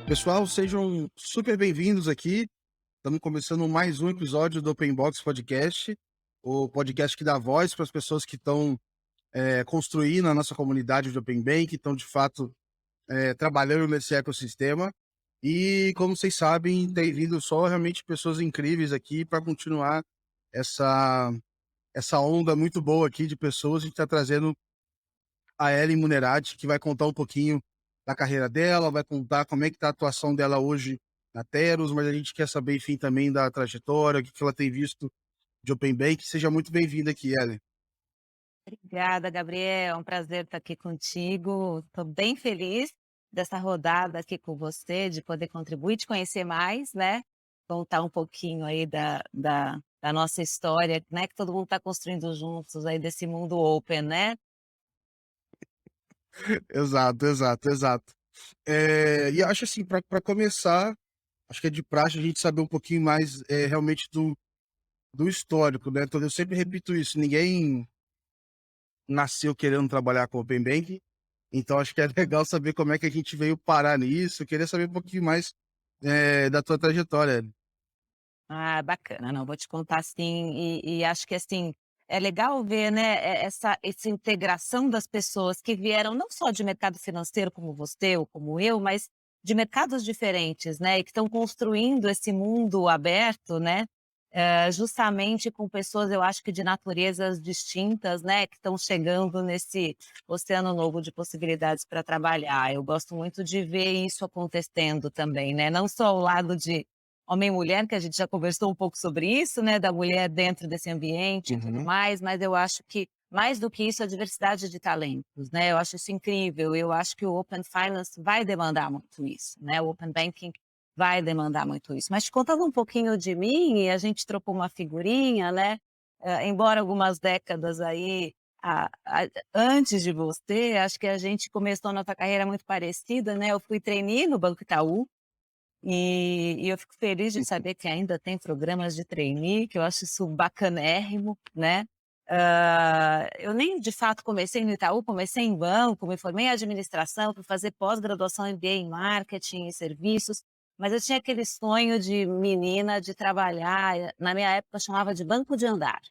Pessoal, sejam super bem-vindos aqui. Estamos começando mais um episódio do Open Box Podcast, o podcast que dá voz para as pessoas que estão construindo a nossa comunidade de Open Bank, que estão de fato trabalhando nesse ecossistema. E como vocês sabem, tem vindo só realmente pessoas incríveis aqui para continuar essa, essa onda muito boa aqui de pessoas. A gente está trazendo a Ellen Munerati, que vai contar um pouquinho da carreira dela, vai contar como é que está a atuação dela hoje na Teros, mas a gente quer saber, enfim, também da trajetória, o que ela tem visto de Open Bank. Seja muito bem-vinda aqui, Ellen. Obrigada, Gabriel. É um prazer estar aqui contigo. Estou bem feliz dessa rodada aqui com você, de poder contribuir, te conhecer mais, né? Contar um pouquinho aí da nossa história, né? Que todo mundo está construindo juntos aí desse mundo open, né? Exato, exato, exato. E acho assim, para começar, acho que é de praxe a gente saber um pouquinho mais realmente do histórico, né? Então, eu sempre repito isso, ninguém nasceu querendo trabalhar com Open Bank, então acho que é legal saber como é que a gente veio parar nisso. Eu queria saber um pouquinho mais da tua trajetória, Ellen. Ah, bacana. Não, vou te contar sim, e acho que assim, é legal ver, né, essa integração das pessoas que vieram não só de mercado financeiro como você ou como eu, mas de mercados diferentes, né, e que estão construindo esse mundo aberto, né, justamente com pessoas, eu acho que de naturezas distintas, né, que estão chegando nesse oceano novo de possibilidades para trabalhar. Eu gosto muito de ver isso acontecendo também, né, não só o lado de homem e mulher, que a gente já conversou um pouco sobre isso, né, da mulher dentro desse ambiente e tudo Uhum. mais, mas eu acho que mais do que isso, a diversidade de talentos, né, eu acho isso incrível, eu acho que o Open Finance vai demandar muito isso, né, o Open Banking vai demandar muito isso. Mas te contando um pouquinho de mim, e a gente trocou uma figurinha, né, embora algumas décadas aí antes de você, acho que a gente começou a nossa carreira muito parecida, né, eu fui trainee no Banco Itaú, e eu fico feliz de saber que ainda tem programas de trainee, que eu acho isso bacanérrimo, né. Eu nem de fato comecei no Itaú, comecei em banco, me formei em administração, fui fazer pós-graduação MBA em marketing e serviços, mas eu tinha aquele sonho de menina de trabalhar, na minha época chamava de banco de andar.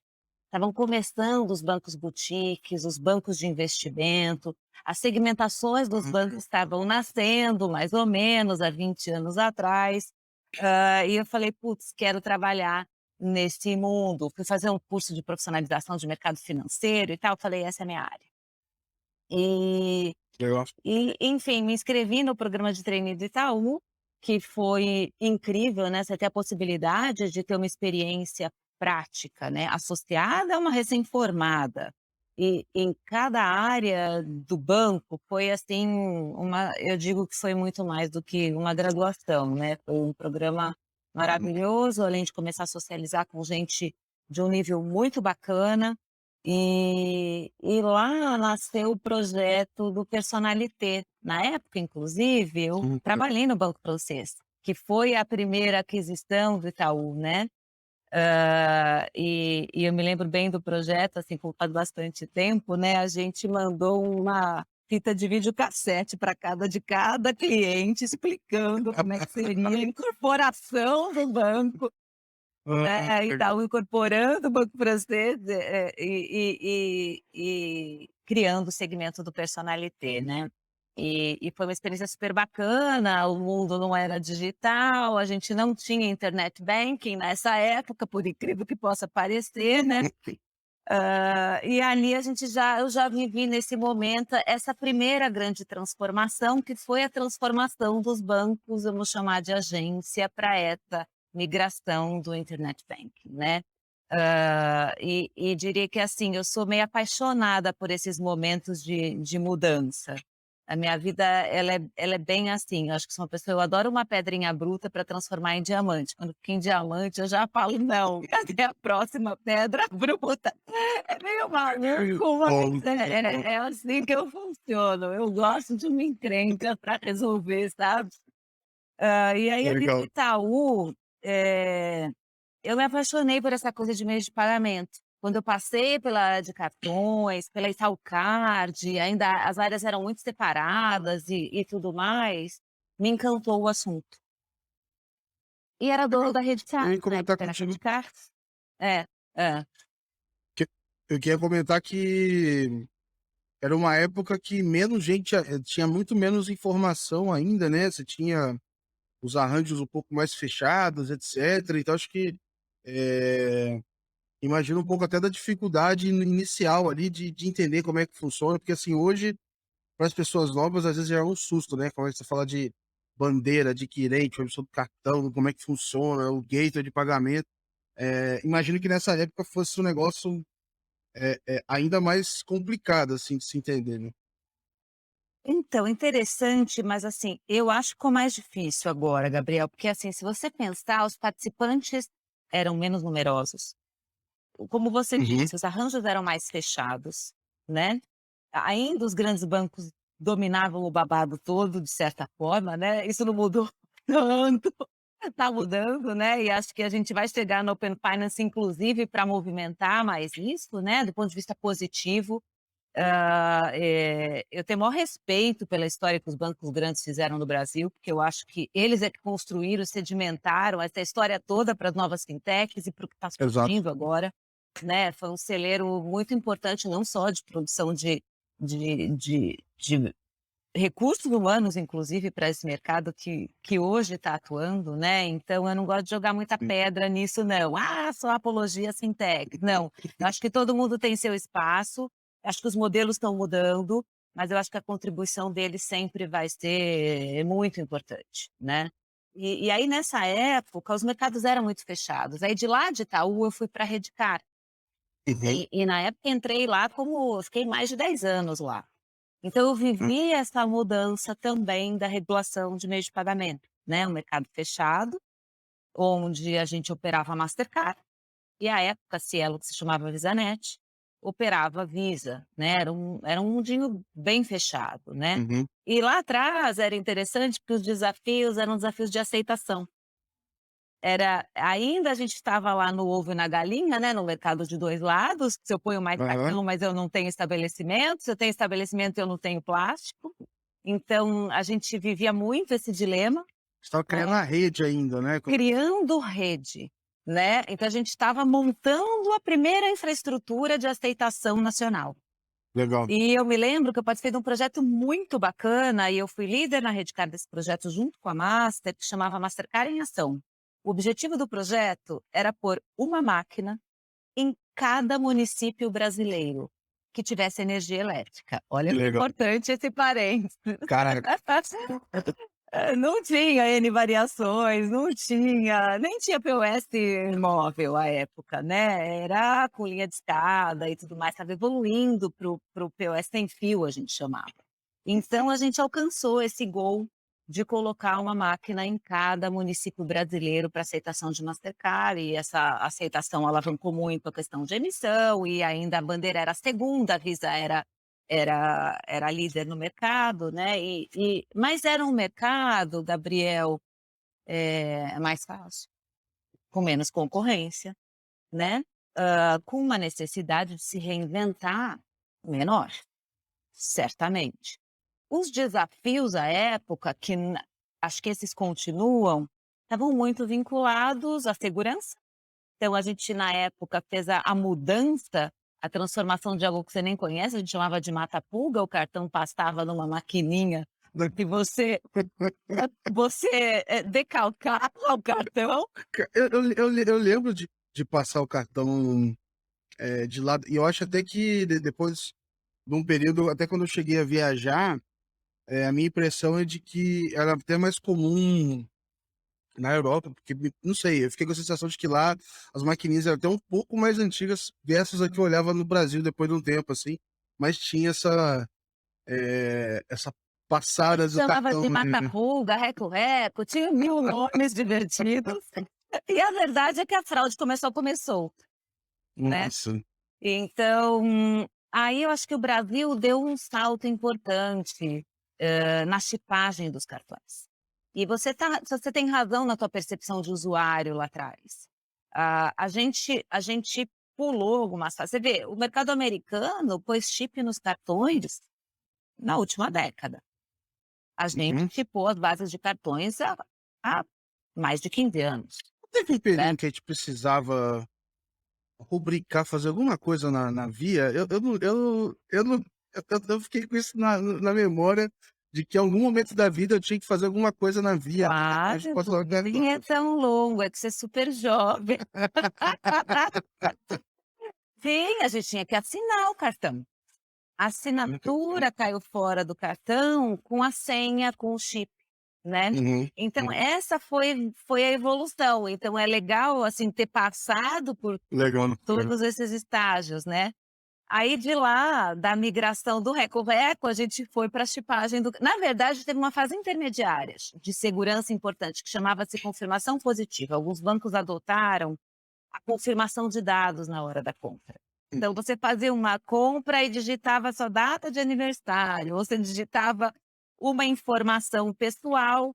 Estavam começando os bancos boutiques, os bancos de investimento, as segmentações dos bancos estavam nascendo, mais ou menos, há 20 anos atrás. E eu falei: "Putz, quero trabalhar nesse mundo". Fui fazer um curso de profissionalização de mercado financeiro e tal, falei: "Essa é a minha área". E Legal. enfim, me inscrevi no programa de trainee do Itaú, que foi incrível, né, você ter a possibilidade de ter uma experiência prática, né, associada a uma recém-formada. E em cada área do banco foi, assim, eu digo que foi muito mais do que uma graduação, né, foi um programa maravilhoso, além de começar a socializar com gente de um nível muito bacana, e lá nasceu o projeto do Personnalité. Na época, inclusive, eu trabalhei no Banco Francês, que foi a primeira aquisição do Itaú, né. E eu me lembro bem do projeto, assim, como faz bastante tempo, né, a gente mandou uma fita de videocassete para cada cliente, explicando como é que seria a incorporação do banco. Legal. Itaú incorporando o Banco Francês, e criando o segmento do Personnalité, né. E foi uma experiência super bacana, o mundo não era digital, a gente não tinha internet banking nessa época, por incrível que possa parecer, né. E ali eu já vivi nesse momento essa primeira grande transformação, que foi a transformação dos bancos, vamos chamar de agência, para essa migração do internet banking, né. E diria que, assim, eu sou meio apaixonada por esses momentos de mudança. A minha vida ela é bem assim, eu acho que sou uma pessoa, eu adoro uma pedrinha bruta para transformar em diamante, quando fica em diamante eu já falo: "Não, cadê a próxima pedra bruta?". É meio maluco, mas Bom, é assim que eu funciono, eu gosto de uma encrenca para resolver, sabe. E aí ali no legal. Itaú, eu me apaixonei por essa coisa de meios de pagamento. Quando eu passei pela área de cartões, pela Itaú Card, ainda as áreas eram muito separadas e tudo mais, me encantou o assunto. E era dono da Rede Eu Car, ia na comentar época era contigo Rede Car. É, hã. que eu queria comentar que era uma época que menos gente tinha muito menos informação ainda, né, você tinha os arranjos um pouco mais fechados, etcétera, então acho que, eh, imagino um pouco até da dificuldade inicial ali de entender como é que funciona, porque, assim, hoje, para as pessoas novas, às vezes já é um susto, né, começa a falar de bandeira, adquirente, emissão do cartão, como é que funciona, o gateway de pagamento. Imagino que nessa época fosse um negócio, ainda mais complicado, assim, de se entender, né. Então, interessante, mas assim, eu acho que ficou mais difícil agora, Gabriel, porque assim, se você pensar, os participantes eram menos numerosos. Como você Uhum. disse, os arranjos eram mais fechados, né? Ainda os grandes bancos dominavam o babado todo, de certa forma, né? Isso não mudou tanto, está mudando, né? E acho que a gente vai chegar no Open Finance, inclusive, para movimentar mais isso, né? Do ponto de vista positivo. Eu tenho o maior respeito pela história que os bancos grandes fizeram no Brasil, porque eu acho que eles é que construíram, sedimentaram essa história toda para as novas fintechs e para o que está Exato. surgindo agora, né. Foi um celeiro muito importante, não só de produção de recursos humanos, inclusive, para esse mercado que hoje está atuando, né. Então eu não gosto de jogar muita Sim. pedra nisso não. "Ah, só apologia às fintech", não. Eu acho que todo mundo tem seu espaço, acho que os modelos estão mudando, mas eu acho que a contribuição deles sempre vai ser muito importante, né. E aí nessa época os mercados eram muito fechados, aí de lá de Itaú eu fui para a Redcard, Uhum. e na época entrei lá como fiquei mais de 10 anos lá. Então eu Hum. vivi essa mudança também da regulação de meios de pagamento, né, um mercado fechado, onde a gente operava a Mastercard, e à época a Cielo, que se chamava VisaNet, operava a Visa, né, era um mundinho bem fechado, né. Uhum. E lá atrás era interessante porque os desafios eram desafios de aceitação. Ainda a gente estava lá no ovo e na galinha, né, no mercado de 2 lados, se eu ponho mais Aham. cartão, mas eu não tenho estabelecimento, se eu tenho estabelecimento eu não tenho plástico. Então a gente vivia muito esse dilema, Você estava né, criando a rede ainda, né, criando rede, né, então a gente estava montando a primeira infraestrutura de aceitação nacional. legal. E eu me lembro que eu participei de um projeto muito bacana e eu fui líder na Redcard desse projeto junto com a Master, que chamava Mastercard em Ação. O objetivo do projeto era pôr uma máquina em cada município brasileiro que tivesse energia elétrica. Que Olha que legal. importante esse parênteses. Caraca. Não tinha N variações, não tinha, nem tinha POS móvel à época, né, era com linha de escada e tudo mais, estava evoluindo para o POS sem fio, a gente chamava. Então a gente alcançou esse goal de colocar uma máquina em cada município brasileiro para aceitação de Mastercard, e essa aceitação alavancou muito a questão de emissão, e ainda a Bandeira era a segunda, a Visa era líder no mercado, né, mas era um mercado, Gabriel, mais fácil, com menos concorrência, né, com uma necessidade de se reinventar menor, certamente. Os desafios à época, acho que esses continuam, estavam muito vinculados à segurança. Então a gente na época fez a mudança, a transformação de algo que você nem conhece, a gente chamava de mata-pulga, o cartão passava numa maquininha que você decalcava o cartão. Eu lembro de passar o cartão, de lado, e eu acho até que depois de um período, até quando eu cheguei a viajar, a minha impressão é de que era até mais comum na Europa, porque não sei, eu fiquei com a sensação de que lá as maquininhas eram até um pouco mais antigas versus a que eu olhava no Brasil depois de um tempo, assim, mas tinha essa A passada gente do chamava cartão, de né. mata-pulga, reco-reco, tinha 1000 nomes divertidos. E a verdade é que a fraude começou, né. Nossa. Então, aí eu acho que o Brasil deu um salto importante, na chipagem dos cartões. E você tem razão na tua percepção de usuário lá atrás. A gente pulou algumas fases. Você vê, o mercado americano pôs chip nos cartões na última década. A gente Uhum. chipou as bases de cartões há mais de 15 anos, Teve um né. período que a gente precisava rubricar, fazer alguma coisa na via, eu não eu fiquei com isso na memória de que em algum momento da vida eu tinha que fazer alguma coisa na via, a gente Claro, pode falar nem é tão longo, é que você é super jovem. Sim, a gente tinha que assinar o cartão. A assinatura caiu fora do cartão com a senha, com o chip, né. Uhum, Então uhum. essa foi a evolução, então é legal, assim, ter passado por Legal, legal. todos esses estágios, né. Aí de lá, da migração do Reco-Reco, a gente foi para a chipagem do na verdade teve uma fase intermediária de segurança importante que chamava-se confirmação positiva, alguns bancos adotaram a confirmação de dados na hora da compra. Hum, Então você fazia uma compra e digitava a sua data de aniversário, ou você digitava uma informação pessoal,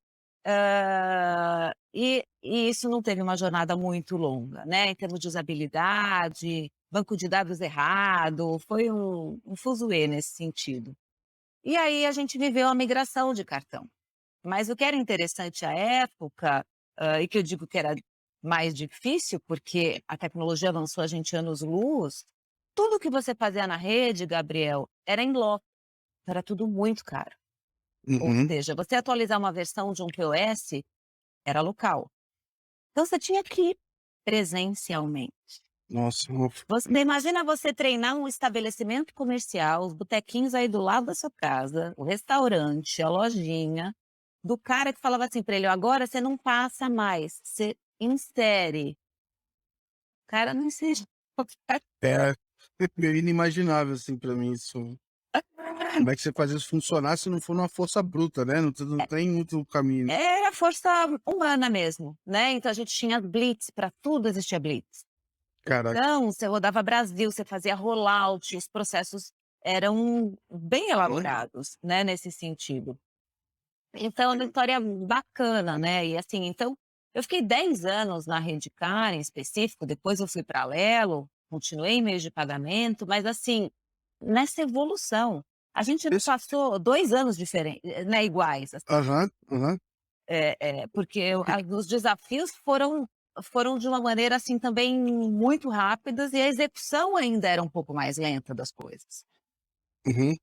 e isso não teve uma jornada muito longa, né, em termos de usabilidade, banco de dados errado, foi um fuzuê nesse sentido. E aí a gente viveu a migração de cartão. Mas o que era interessante à época, e que eu digo que era mais difícil, porque a tecnologia avançou a gente anos-luz, tudo que você fazia na rede, Gabriel, era em loco, era tudo muito caro. Ou uhum. seja, você atualizar uma versão de um POS era local. Então você tinha que ir presencialmente. Nossa, Você imagina você treinar um estabelecimento comercial, os botequinhos aí do lado da sua casa, o restaurante, a lojinha, do cara que falava assim para ele: "Agora você não passa mais, você insere". O cara não insere. é meio inimaginável, assim, pra mim isso. Como é que você faz isso funcionar se não for numa força bruta, né, não tem muito caminho. Era força humana mesmo, né, então a gente tinha blitz, para tudo existia blitz. Caraca. Então, você rodava Brasil, você fazia rollout, os processos eram bem elaborados, né, nesse sentido. Então é uma história bacana, né, e assim, então, eu fiquei 10 anos na Redecard em específico, depois eu fui para a Alelo, continuei em meios de pagamento, mas assim, nessa evolução, a gente não Esse passou 2 anos né, iguais, assim, aham, aham. porque os desafios foram de uma maneira, assim, também muito rápidas e a execução ainda era um pouco mais lenta das coisas. Uhum.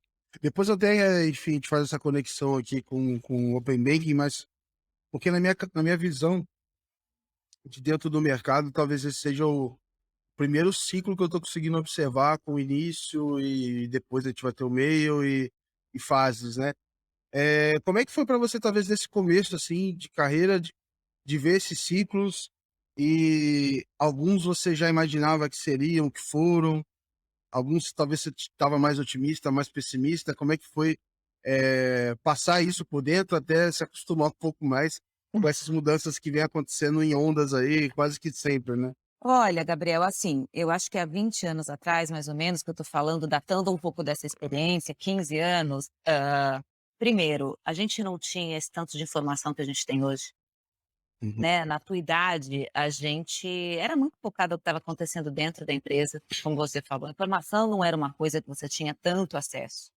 Depois eu até, enfim, a gente faz essa conexão aqui com o Open Banking, mas porque na minha visão de dentro do mercado, talvez esse seja o primeiro ciclo que eu estou conseguindo observar com o início e depois a gente vai ter o meio e fases, né. Como é que foi para você, talvez, nesse começo, assim, de carreira, de ver esses ciclos e alguns você já imaginava que seriam, que foram? Alguns talvez você estava mais otimista, mais pessimista, como é que foi, passar isso por dentro até se acostumar um pouco mais com essas mudanças que vêm acontecendo em ondas aí quase que sempre, né? Olha, Gabriel, assim, eu acho que há 20 anos atrás, mais ou menos, que eu tô falando, datando um pouco dessa experiência, 15 anos, primeiro, a gente não tinha esse tanto de informação que a gente tem hoje, Uhum, né? Na tua idade, a gente era muito focado no que estava acontecendo dentro da empresa, como você falou. A informação não era uma coisa que você tinha tanto acesso,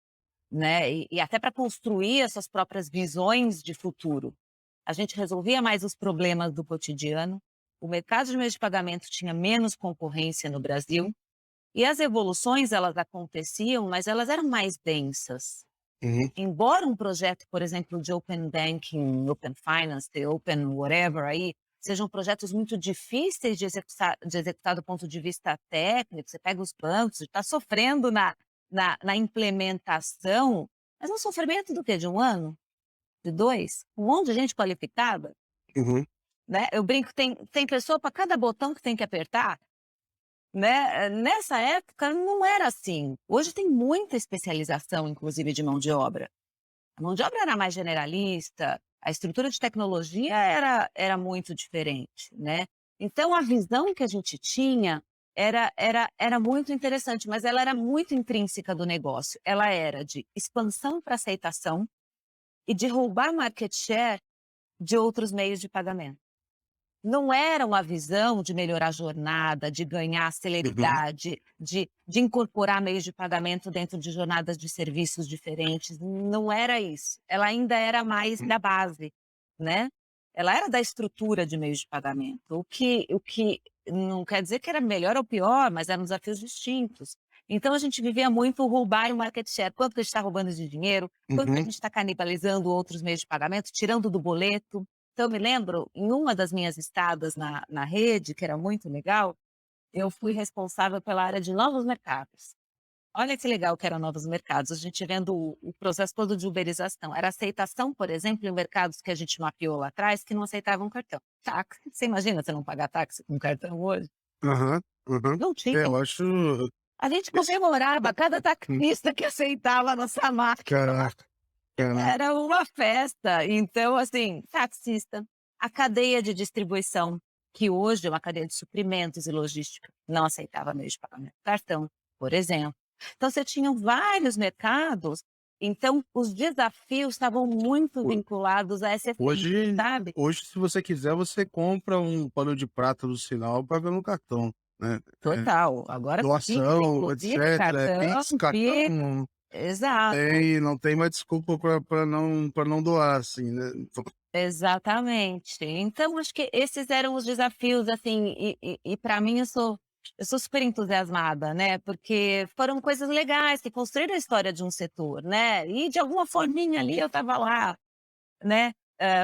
né? E até para construir as suas próprias visões de futuro. A gente resolvia mais os problemas do cotidiano, o mercado de meios de pagamento tinha menos concorrência no Brasil, e as evoluções elas aconteciam, mas elas eram mais densas. uhum, Embora um projeto, por exemplo, de Open Banking, Open Finance, Open whatever aí, sejam projetos muito difíceis de executar do ponto de vista técnico, você pega os bancos, está sofrendo na implementação, mas um sofrimento do quê? De 1 ano? De 2? Um monte de gente qualificada, uhum. né, eu brinco, tem pessoa para cada botão que tem que apertar, né, nessa época não era assim. Hoje tem muita especialização, inclusive de mão de obra. A mão de obra era mais generalista, a estrutura de tecnologia era muito diferente, né. Então a visão que a gente tinha era muito interessante, mas ela era muito intrínseca do negócio. Ela era de expansão para aceitação e de roubar market share de outros meios de pagamento. não era uma visão de melhorar a jornada, de ganhar Uhum. celeridade, de incorporar meios de pagamento dentro de jornadas de serviços diferentes, não era isso. Ela ainda era mais da base, né. Ela era da estrutura de meios de pagamento, o que não quer dizer que era melhor ou pior, mas eram desafios distintos. Então a gente vivia muito o roubar o market share, quanto que a gente está roubando de dinheiro, quanto que a Uhum. gente está canibalizando outros meios de pagamento, tirando do boleto. Então, eu me lembro, em uma das minhas estadas na rede, que era muito legal, eu fui responsável pela área de novos mercados. Olha que legal que era novos mercados, a gente vendo o processo todo de uberização. Era aceitação, por exemplo, em mercados que a gente mapeou lá atrás, que não aceitavam cartão. Táxi, você imagina você não pagar táxi com cartão hoje? Aham, aham. Não É, tinha. eu acho A gente esse comemorava cada taxista que aceitava a nossa máquina. caraca, caraca. Era uma festa. Então, assim, taxista, a cadeia de distribuição, que hoje é uma cadeia de suprimentos e logística, não aceitava meio de pagamento cartão, por exemplo. Então, você tinha vários mercados, então os desafios estavam muito Ho vinculados a essa essência, hoje sabe? hoje, se você quiser, você compra um pano de prata do sinal paga no cartão, né. Total. Agora Pix, Doação, inclusive, etcétera, cartão, Pix, cartão, Pix, exato. não tem mais desculpa para não doar, assim, né. Exatamente. Então acho que esses eram os desafios, assim, e pra mim eu sou super entusiasmada, né, porque foram coisas legais que construíram a história de um setor, né, e de alguma forminha ali eu estava lá, né,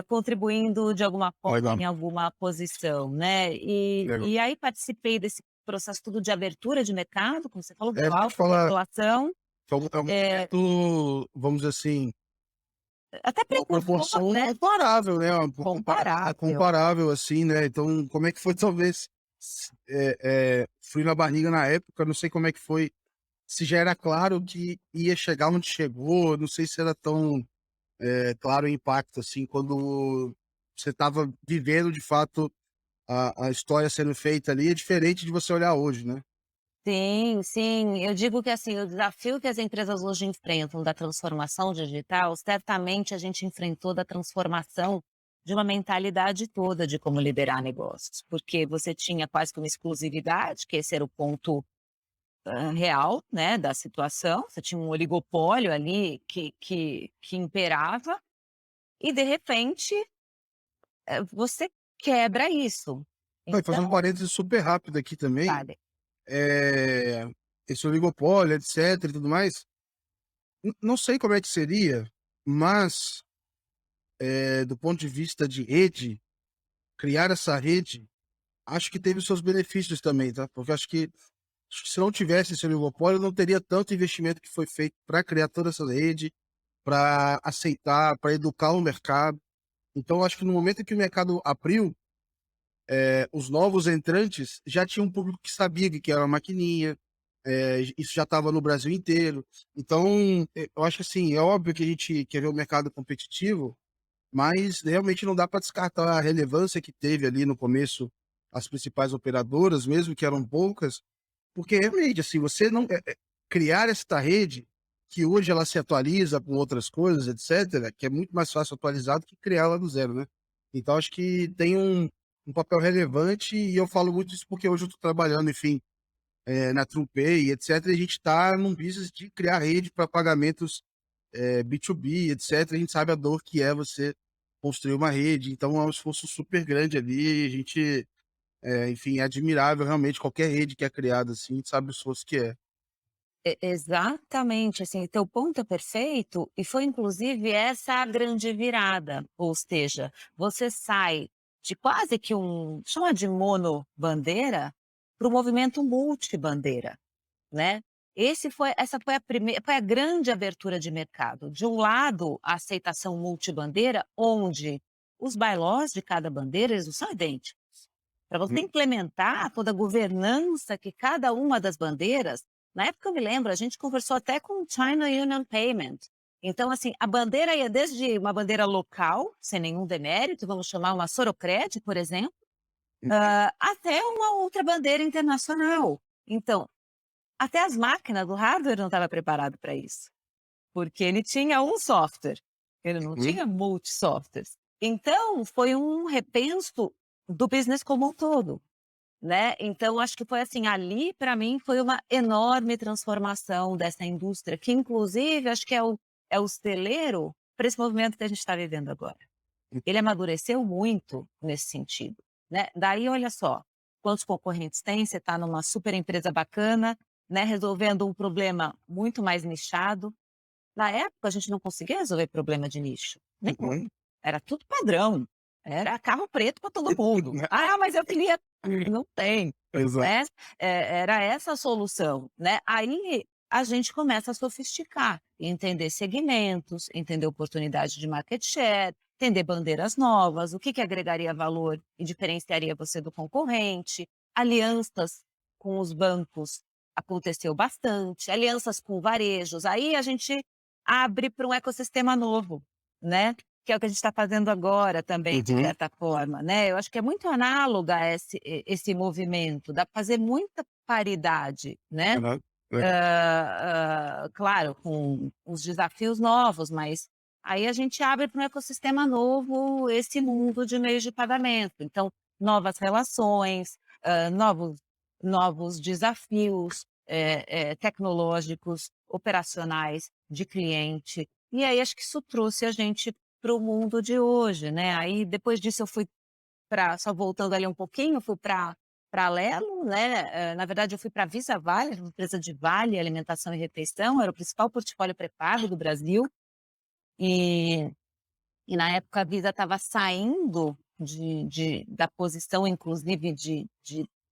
contribuindo de alguma forma Legal, em alguma posição, né, e legal. e aí participei desse processo tudo de abertura de mercado, como você falou, É, deu vou te alta falar, regulação, é um eh, momento, vamos dizer assim, até uma precursor, proporção né, comparável, né, comparável. comparável, assim, né, então como é que foi talvez, frio na barriga na época, não sei como é que foi, se já era claro que ia chegar onde chegou, não sei se era tão, claro o impacto, assim, quando você estava vivendo de fato a história sendo feita ali, é diferente de você olhar hoje, né. Sim, sim. Eu digo que, assim, o desafio que as empresas hoje enfrentam da transformação digital, certamente a gente enfrentou da transformação de uma mentalidade toda de como liderar negócios, porque você tinha quase que uma exclusividade, que esse era o ponto, real, né, da situação, você tinha um oligopólio ali que imperava e de repente, você quebra isso. Não, e fazendo um Então parênteses super rápido aqui também, vale. eh, esse oligopólio, etcétera, e tudo mais, não sei como é que seria, mas, do ponto de vista de rede, criar essa rede, acho que teve os seus benefícios também, tá, porque acho que se não tivesse esse oligopólio, não teria tanto investimento que foi feito para criar toda essa rede, para aceitar, para educar o mercado. Então acho que no momento em que o mercado abriu, os novos entrantes já tinham um público que sabia que era uma maquininha, isso já estava no Brasil inteiro. Então, eu acho que assim, é óbvio que a gente quer ver o mercado competitivo, mas realmente não dá para descartar a relevância que teve ali no começo as principais operadoras, mesmo que eram poucas, porque realmente, assim, você não criar esta rede, que hoje ela se atualiza com outras coisas, etcétera, que é muito mais fácil atualizar do que criar ela do zero, né. Então acho que tem um papel relevante e eu falo muito isso porque hoje eu estou trabalhando, enfim, na TruePay, etcétera, e a gente está num business de criar rede para pagamentos, B2B, etcétera, a gente sabe a dor que é você construir uma rede, então é um esforço super grande ali, a gente, enfim, é admirável realmente qualquer rede que é criada assim, a gente sabe o esforço que é. Exatamente, assim, teu ponto é perfeito e foi inclusive essa a grande virada, ou seja, você sai de quase que chama de monobandeira, para o movimento multibandeira, né. Essa foi a grande abertura de mercado. De um lado, a aceitação multibandeira, onde os bylaws de cada bandeira, eles não são idênticos. Para você Uhum, implementar toda a governança que cada uma das bandeiras, na época eu me lembro, a gente conversou até com o China Union Payment. Então, assim, a bandeira ia desde uma bandeira local, sem nenhum demérito, vamos chamar uma Sorocred, por exemplo, uhum, até uma outra bandeira internacional. Então, até as máquinas, o hardware não estava preparado para isso, porque ele tinha um software, ele não uhum. tinha multi-softwares. Então, foi um repenso do business como um todo, né. Então acho que foi assim, ali para mim foi uma enorme transformação dessa indústria, que inclusive acho que é o celeiro para esse movimento que a gente está vivendo agora. Ele amadureceu muito nesse sentido, né. Daí olha só, quantos concorrentes tem, você está numa super empresa bacana, né, resolvendo um problema muito mais nichado. Na época a gente não conseguia resolver problema de nicho, nenhum, Uhum. era tudo padrão, era carro preto para todo mundo. "Ah, mas eu queria", não tem, Exato. né, era essa a solução, né. Aí a gente começa a sofisticar, entender segmentos, entender oportunidade de market share, entender bandeiras novas, o que que agregaria valor e diferenciaria você do concorrente, alianças com os bancos aconteceu bastante, alianças com varejos, aí a gente abre para um ecossistema novo, né, que é o que a gente está fazendo agora também, de Uhum. certa forma, né. Eu acho que é muito análoga a esse movimento, dá para fazer muita paridade, né. Aham. É. Claro, com os desafios novos, mas aí a gente abre para um ecossistema novo esse mundo de meios de pagamento. Então, novas relações, novos desafios, tecnológicos, operacionais, de cliente. E aí acho que isso trouxe a gente para o mundo de hoje, né. Aí depois disso eu fui para, só voltando ali um pouquinho, fui para Alelo, né, na verdade eu fui para Visa Vale, uma empresa de vale alimentação e refeição, era o principal portfólio pré-pago do Brasil, e na época a Visa estava saindo da posição inclusive de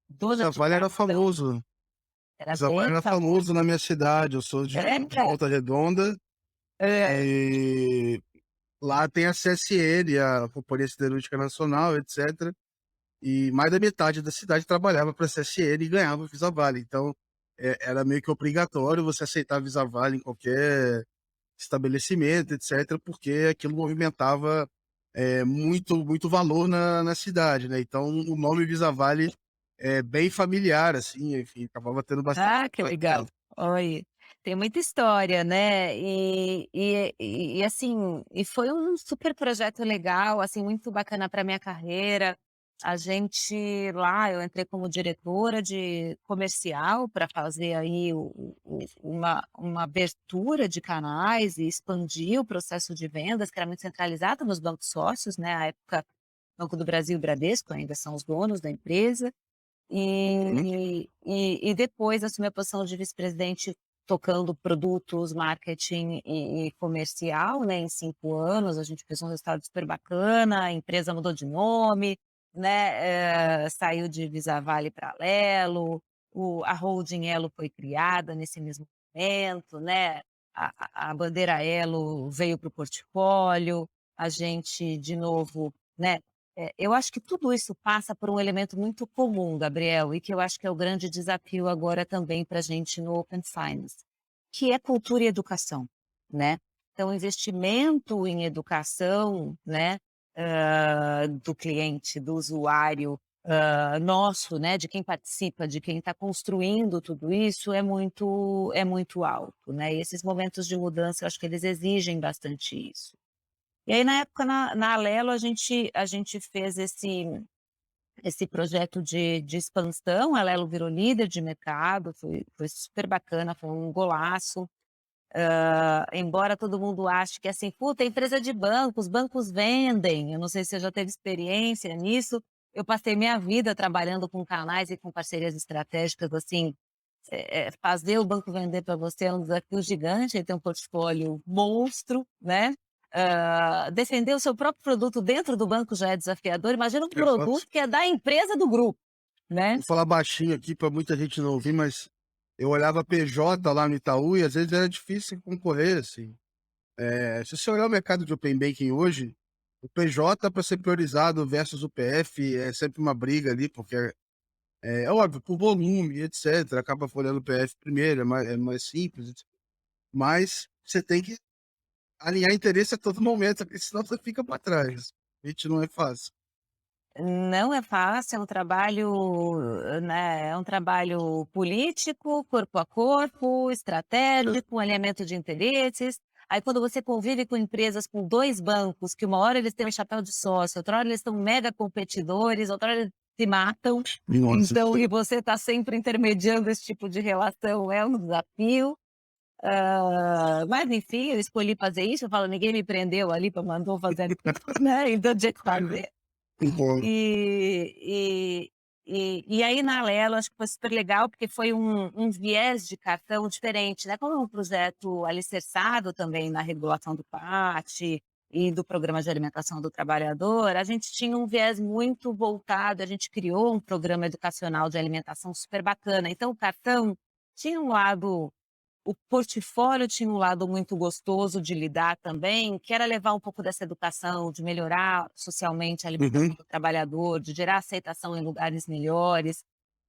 dona de Vale era cartão, famoso. era Vale bem era famoso. famoso na minha cidade, eu sou de É, Volta Redonda, é. e lá tem a CSN, a Companhia Siderúrgica Nacional, etcétera, e mais da metade da cidade trabalhava para a CSN e ganhava Visa Vale, então, era meio que obrigatório você aceitar Visa Vale em qualquer estabelecimento, etcétera, porque aquilo movimentava, muito valor na cidade, né, então o nome Visa Vale é bem familiar, assim, enfim, acabava tendo bastante Ah, que legal. Olha, tem muita história, né, e assim, e foi um super projeto legal, assim, muito bacana para minha carreira. A gente lá, eu entrei como diretora de comercial para fazer aí uma abertura de canais e expandir o processo de vendas, que era muito centralizado nos bancos sócios, né, à época, Banco do Brasil e Bradesco ainda são os donos da empresa. Uhum. E depois assumi a posição de vice-presidente tocando produtos, marketing e comercial, né, em 5 anos, a gente fez um resultado super bacana, a empresa mudou de nome, né, saiu de Visa Vale para Alelo, a holding Elo foi criada nesse mesmo momento, né, a bandeira Elo veio para o portfólio, a gente de novo, né, eu acho que tudo isso passa por um elemento muito comum, Gabriel, e que eu acho que é o grande desafio agora também para a gente no Open Finance, que é cultura e educação, né. Então investimento em educação, né, do cliente, do usuário, nosso, né, de quem participa, de quem está construindo tudo isso é muito alto, né, e esses momentos de mudança eu acho que eles exigem bastante isso. E aí na época na Alelo a gente fez esse projeto de expansão, a Alelo virou líder de mercado, foi super bacana, foi um golaço. Embora todo mundo ache que assim: "Puta, é empresa de banco, os bancos vendem", eu não sei se você já teve experiência nisso, eu passei minha vida trabalhando com canais e com parcerias estratégicas, assim, fazer o banco vender para você é um desafio gigante, ele tem um portfólio monstro, né. Defender o seu próprio produto dentro do banco já é desafiador, imagina um Exato. produto que é da empresa do grupo, né. Vou falar baixinho aqui para muita gente não ouvir, mas eu olhava PJ lá no Itaú e às vezes era difícil concorrer, assim. Se você olhar o mercado de Open Banking hoje, o PJ para ser priorizado versus o PF é sempre uma briga ali, porque é óbvio, por volume, etc, acaba folhando o PF primeiro, é mais simples, mas você tem que alinhar interesse a todo momento, porque senão você fica para trás. Gente, não é fácil. Não é fácil, é um trabalho, né, é um trabalho político, corpo a corpo, estratégico, alinhamento de interesses. Aí quando você convive com empresas, com 2 bancos, que uma hora eles têm um chapéu de sócio, outra hora eles são mega competidores, outra hora eles se matam, Nossa. então e você está sempre intermediando esse tipo de relação, é um desafio. Mas enfim, eu escolhi fazer isso, eu falo: "Ninguém me prendeu ali, mandou fazer aquilo", né, então tinha que fazer. Bom. E aí na Alelo acho que foi super legal, porque foi um viés de cartão diferente, né, como é um projeto alicerçado também na regulação do PAT e do Programa de Alimentação do Trabalhador, a gente tinha um viés muito voltado, a gente criou um programa educacional de alimentação super bacana, então o cartão tinha um lado, o portfólio tinha um lado muito gostoso de lidar também, que era levar um pouco dessa educação, de melhorar socialmente a alimentação Uhum. do trabalhador, de gerar aceitação em lugares melhores.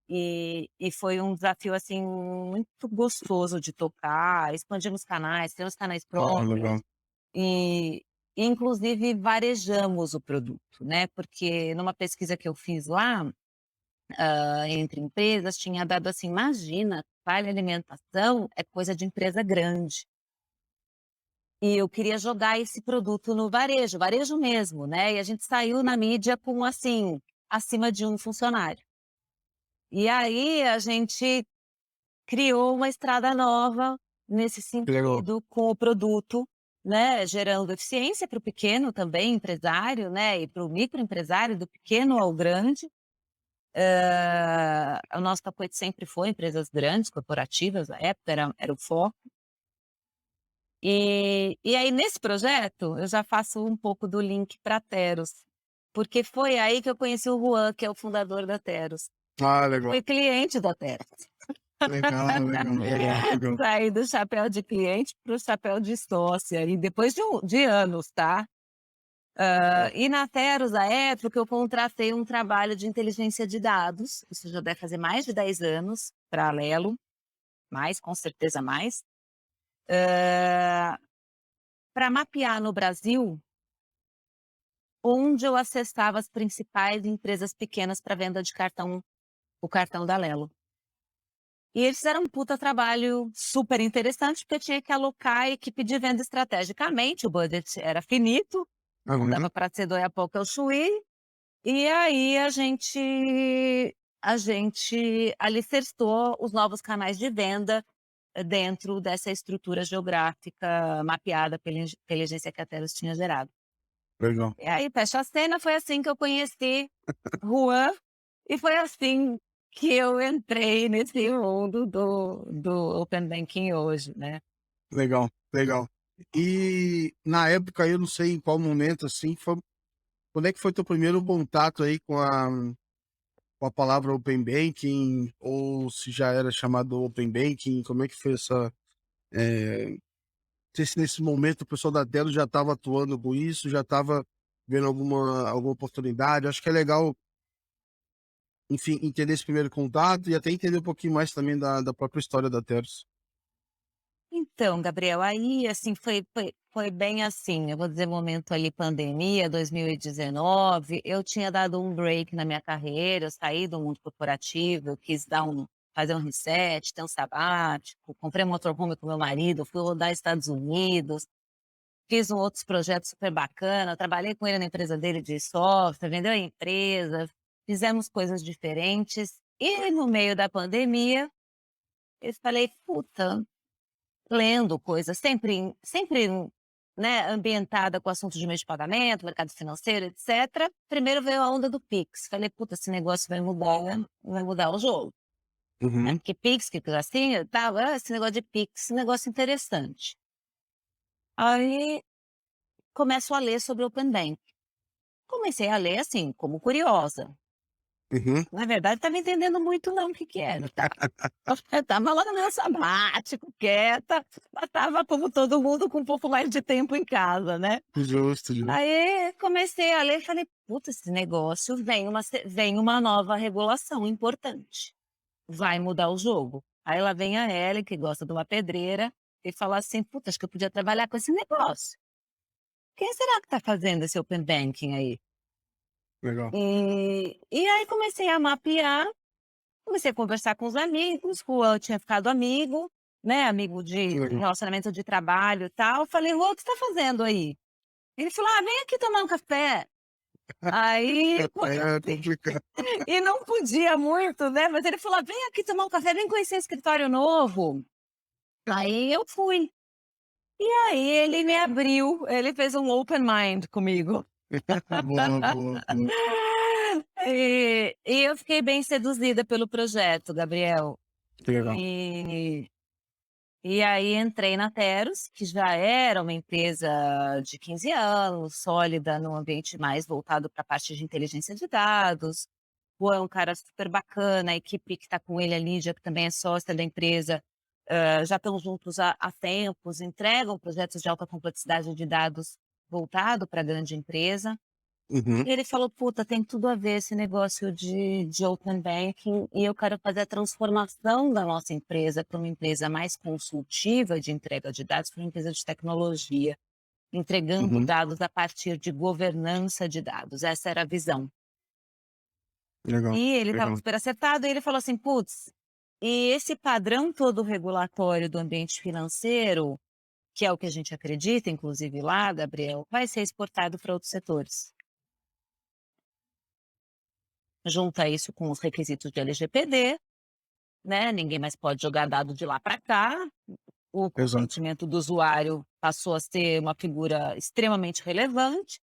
E foi um desafio, assim, muito gostoso de tocar, expandimos canais, temos canais Ah, próprios legal. e inclusive varejamos o produto, né, porque numa pesquisa que eu fiz lá, entre empresas, tinha dado assim: "Imagina, vale alimentação é coisa de empresa grande". E eu queria jogar esse produto no varejo, varejo mesmo, né, e a gente saiu na mídia com, assim, acima de um funcionário. E aí a gente criou uma estrada nova nesse Que legal. sentido com o produto, né, gerando eficiência para o pequeno também empresário, né, e para o microempresário, do pequeno ao grande. O nosso capoete sempre foi empresas grandes, corporativas, na época era o foco. E aí nesse projeto, eu já faço um pouco do link para Teros, porque foi aí que eu conheci o Juan, que é o fundador da Teros. Ah, legal. Fui cliente da Teros. Legal, legal, legal, legal. Saí do chapéu de cliente para o chapéu de sócia, e depois de anos, tá. E na Teros, à época, eu contratei um trabalho de inteligência de dados, isso já deve fazer mais de 10 anos, para a Alelo, mais, com certeza mais, para mapear no Brasil onde eu acessava as principais empresas pequenas para venda de cartão, o cartão da Alelo. E eles fizeram um puta trabalho super interessante, porque eu tinha que alocar a equipe de venda estrategicamente, o budget era finito, não Aham. dava para ser do Iapoca ao Chuí, e aí a gente alicerçou os novos canais de venda, dentro dessa estrutura geográfica mapeada pela inteligência que a Telos tinha gerado. Legal. E aí, fecha a cena, foi assim que eu conheci Juan, e foi assim que eu entrei nesse mundo do Open Banking hoje, né. Legal, legal. E na época, eu não sei em qual momento, assim, foi quando é que foi teu primeiro contato aí com a palavra Open Banking, ou se já era chamado Open Banking, como é que foi essa, eh, não sei se nesse momento o pessoal da Telo já estava atuando com isso, já estava vendo alguma oportunidade? Acho que é legal, enfim, entender esse primeiro contato e até entender um pouquinho mais também da própria história da Telos. Então, Gabriel, aí, assim, foi bem assim, eu vou dizer momento ali pandemia, 2019, eu tinha dado um break na minha carreira, eu saí do mundo corporativo, eu quis fazer um reset, ter um sabático, comprei um motorhome com meu marido, fui rodar Estados Unidos, fiz outros projetos super bacana, trabalhei com ele na empresa dele de software, vendeu a empresa, fizemos coisas diferentes, e no meio da pandemia, eu falei: "Puta", lendo coisas sempre, né, ambientada com assuntos de meio de pagamento, mercado financeiro, etcétera. Primeiro veio a onda do Pix, falei: "Puta, esse negócio vai mudar o jogo", né, Uhum. porque Pix, que assim, e tal, esse negócio de Pix, negócio interessante. Aí começo a ler sobre Open Bank. Comecei a ler, assim, como curiosa. Uhum. Na verdade, estava entendendo muito não o que que era, tá. Eu estava lá no meu sabático, quieta, mas estava como todo mundo com um pouco mais de tempo em casa, né. Justo, justo. Aí comecei a ler e falei: "Puta, esse negócio vem uma nova regulação importante, vai mudar o jogo". Aí lá vem a Ellen, que gosta de uma pedreira, e fala assim: "Puta, acho que eu podia trabalhar com esse negócio. Quem será que está fazendo esse open banking aí?". Legal. E aí comecei a mapear, comecei a conversar com os amigos, o Juan tinha ficado amigo, né, amigo de Legal. relacionamento de trabalho e tal. Eu falei: "Rô, o que você tá fazendo aí?" Ele falou: "Ah, vem aqui tomar um café". Aí É complicado. e não podia muito, né, mas ele falou: "Ah, vem aqui tomar um café, vem conhecer escritório novo". Aí eu fui. E aí ele me abriu, ele fez um open mind comigo. Boa, boa, boa. E eu fiquei bem seduzida pelo projeto, Gabriel. Que legal. E e aí entrei na Teros, que já era uma empresa de 15 anos, sólida num ambiente mais voltado para a parte de inteligência de dados. O é um cara super bacana, a equipe que está com ele, a Lídia, que também é sócia da empresa, já estão juntos há tempos, entregam projetos de alta complexidade de dados voltado para a grande empresa. Uhum, E ele falou: "Puta, tem tudo a ver esse negócio de open banking e eu quero fazer a transformação da nossa empresa para uma empresa mais consultiva de entrega de dados, para uma empresa de tecnologia, entregando uhum. dados a partir de governança de dados". Essa era a visão. Legal, E ele estava legal. super acertado e ele falou assim: "Putz, e esse padrão todo regulatório do ambiente financeiro, que é o que a gente acredita, inclusive lá, Gabriel, vai ser exportado para outros setores". Junta isso com os requisitos de LGPD, né, ninguém mais pode jogar dado de lá para cá, o Exato. consentimento do usuário passou a ser uma figura extremamente relevante,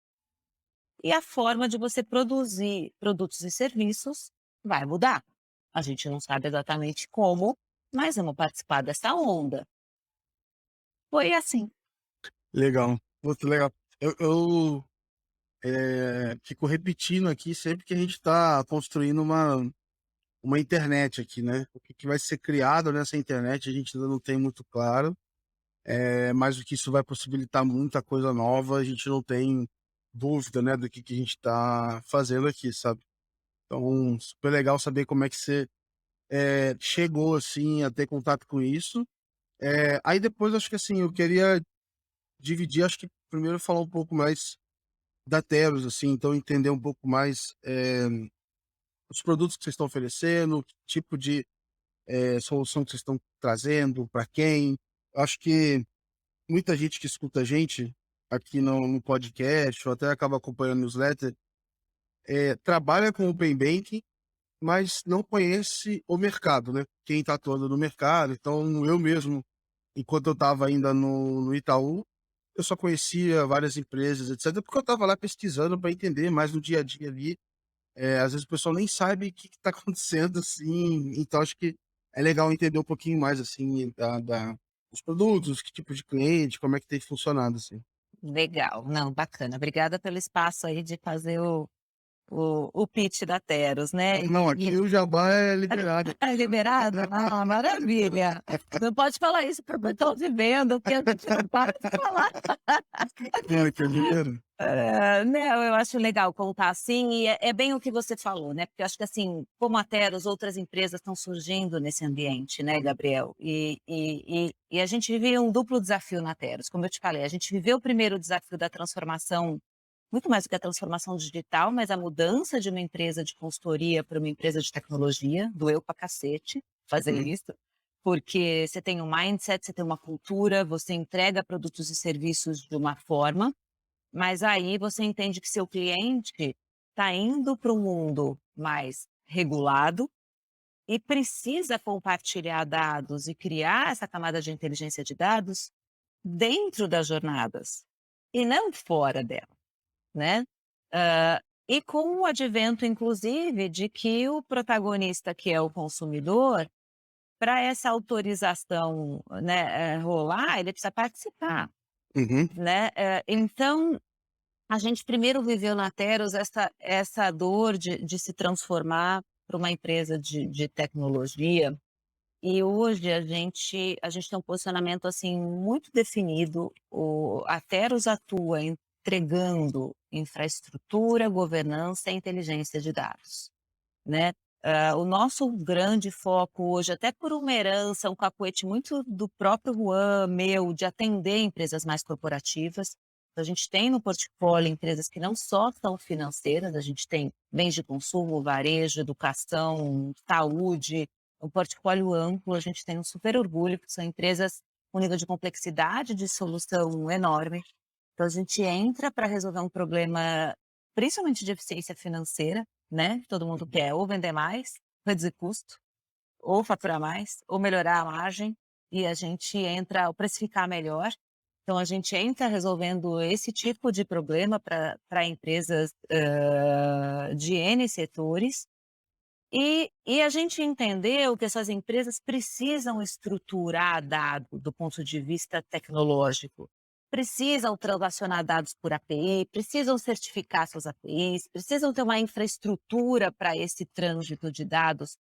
e a forma de você produzir produtos e serviços vai mudar. A gente não sabe exatamente como, mas vamos participar dessa onda. Foi assim. Legal. Muito legal. Eu fico repetindo aqui sempre que a gente está construindo uma internet aqui, né? O que que vai ser criado nessa internet, a gente ainda não tem muito claro, mas o que isso vai possibilitar muita coisa nova, a gente não tem dúvida, né, do que a gente está fazendo aqui, sabe? Então, super legal saber como é que você, chegou, assim, a ter contato com isso. Aí depois acho que, assim, eu queria dividir, acho que primeiro falar um pouco mais da Teros, assim, então entender um pouco mais, os produtos que vocês estão oferecendo, que tipo de, solução que vocês estão trazendo, para quem. Eu acho que muita gente que escuta a gente aqui no podcast ou até acaba acompanhando o newsletter, trabalha com Open Banking, mas não conhece o mercado, né, quem está atuando no mercado. Então eu mesmo, enquanto eu estava ainda no Itaú, eu só conhecia várias empresas, etcétera, porque eu estava lá pesquisando para entender mais no dia a dia ali. Às vezes o pessoal nem sabe o que está acontecendo, assim, então acho que é legal entender um pouquinho mais, assim, da dos produtos, que tipo de cliente, como é que tem funcionado, assim. Legal, não, bacana. Obrigada pelo espaço aí de fazer o pitch da Teros, né. Não, aqui o jabá é liberado. É liberado? Ah, maravilha. Não pode falar isso para o pessoal de venda, porque a gente não para de falar. É, que é dinheiro. Não, eu acho legal contar assim, e é bem o que você falou, né, porque eu acho que, assim, como a Teros, outras empresas estão surgindo nesse ambiente, né, Gabriel, e a gente vive um duplo desafio na Teros, como eu te falei, a gente viveu o primeiro desafio da transformação, muito mais do que a transformação digital, mas a mudança de uma empresa de consultoria para uma empresa de tecnologia, doeu pra cacete fazer Uhum, isso, porque você tem um mindset, você tem uma cultura, você entrega produtos e serviços de uma forma, mas aí você entende que seu cliente está indo para um mundo mais regulado e precisa compartilhar dados e criar essa camada de inteligência de dados dentro das jornadas e não fora dela, né? E com o advento, inclusive, de que o protagonista, que é o consumidor, para essa autorização, né, rolar, ele precisa participar, uhum, né? Então, a gente primeiro viveu na Teros essa dor de se transformar para uma empresa de tecnologia, e hoje a gente tem um posicionamento, assim, muito definido. A Teros atua entregando infraestrutura, governança e inteligência de dados, né. O nosso grande foco hoje, até por uma herança, um cacuete muito do próprio Juan, meu, de atender empresas mais corporativas. A gente tem no portfólio empresas que não só são financeiras, a gente tem bens de consumo, varejo, educação, saúde, um portfólio amplo, a gente tem um super orgulho, porque são empresas com nível de complexidade de solução enorme. Então a gente entra para resolver um problema, principalmente de eficiência financeira, né? Todo mundo quer ou vender mais, reduzir custo, ou faturar mais, ou melhorar a margem, e a gente entra, ou precificar melhor. Então, a gente entra resolvendo esse tipo de problema para empresas de N setores, e a gente entendeu que essas empresas precisam estruturar dado do ponto de vista tecnológico, precisam transacionar dados por API, precisam certificar suas APIs, precisam ter uma infraestrutura para esse trânsito de dados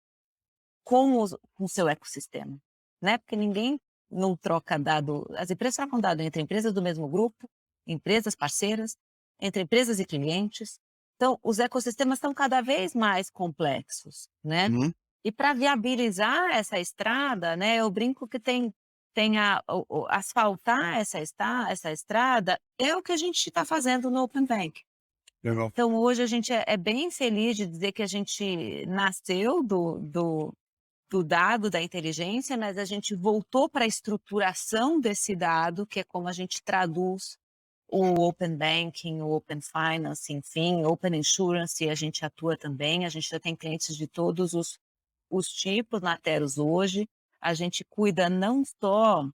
com o seu ecossistema, né? Porque ninguém não troca dado, as empresas trocam dado entre empresas do mesmo grupo, empresas parceiras, entre empresas e clientes. Então, os ecossistemas estão cada vez mais complexos, né? Uhum. E para viabilizar essa estrada, né? Eu brinco que asfaltar essa estrada é o que a gente está fazendo no Open Bank. Legal. Então, hoje a gente é bem feliz de dizer que a gente nasceu do dado, da inteligência, mas a gente voltou para a estruturação desse dado, que é como a gente traduz o Open Banking, o Open Finance, enfim, Open Insurance, a gente atua também, a gente já tem clientes de todos os tipos na Teros hoje, a gente cuida não só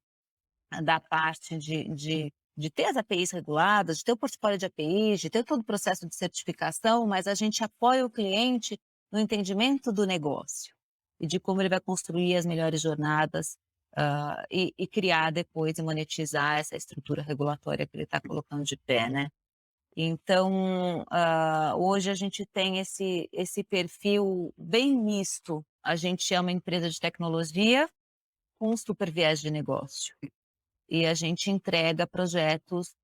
da parte de ter as APIs reguladas, de ter o portfólio de APIs, de ter todo o processo de certificação, mas a gente apoia o cliente no entendimento do negócio e de como ele vai construir as melhores jornadas e criar depois e monetizar essa estrutura regulatória que ele está colocando de pé, né? Então, hoje a gente tem esse perfil bem misto. A gente é uma empresa de tecnologia com um super viés de negócio. E a gente entrega projetos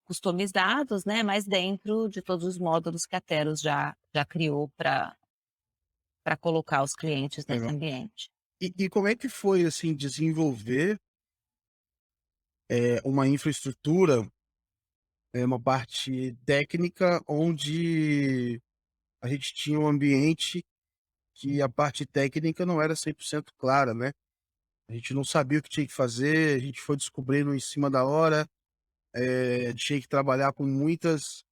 customizados, né, mas dentro de todos os módulos que a Teros já criou para colocar os clientes nesse Legal. ambiente. E como é que foi, assim, desenvolver, uma infraestrutura, uma parte técnica onde a gente tinha um ambiente que a parte técnica não era 100% clara, né? A gente não sabia o que tinha que fazer, a gente foi descobrindo em cima da hora, tinha que trabalhar com muitas,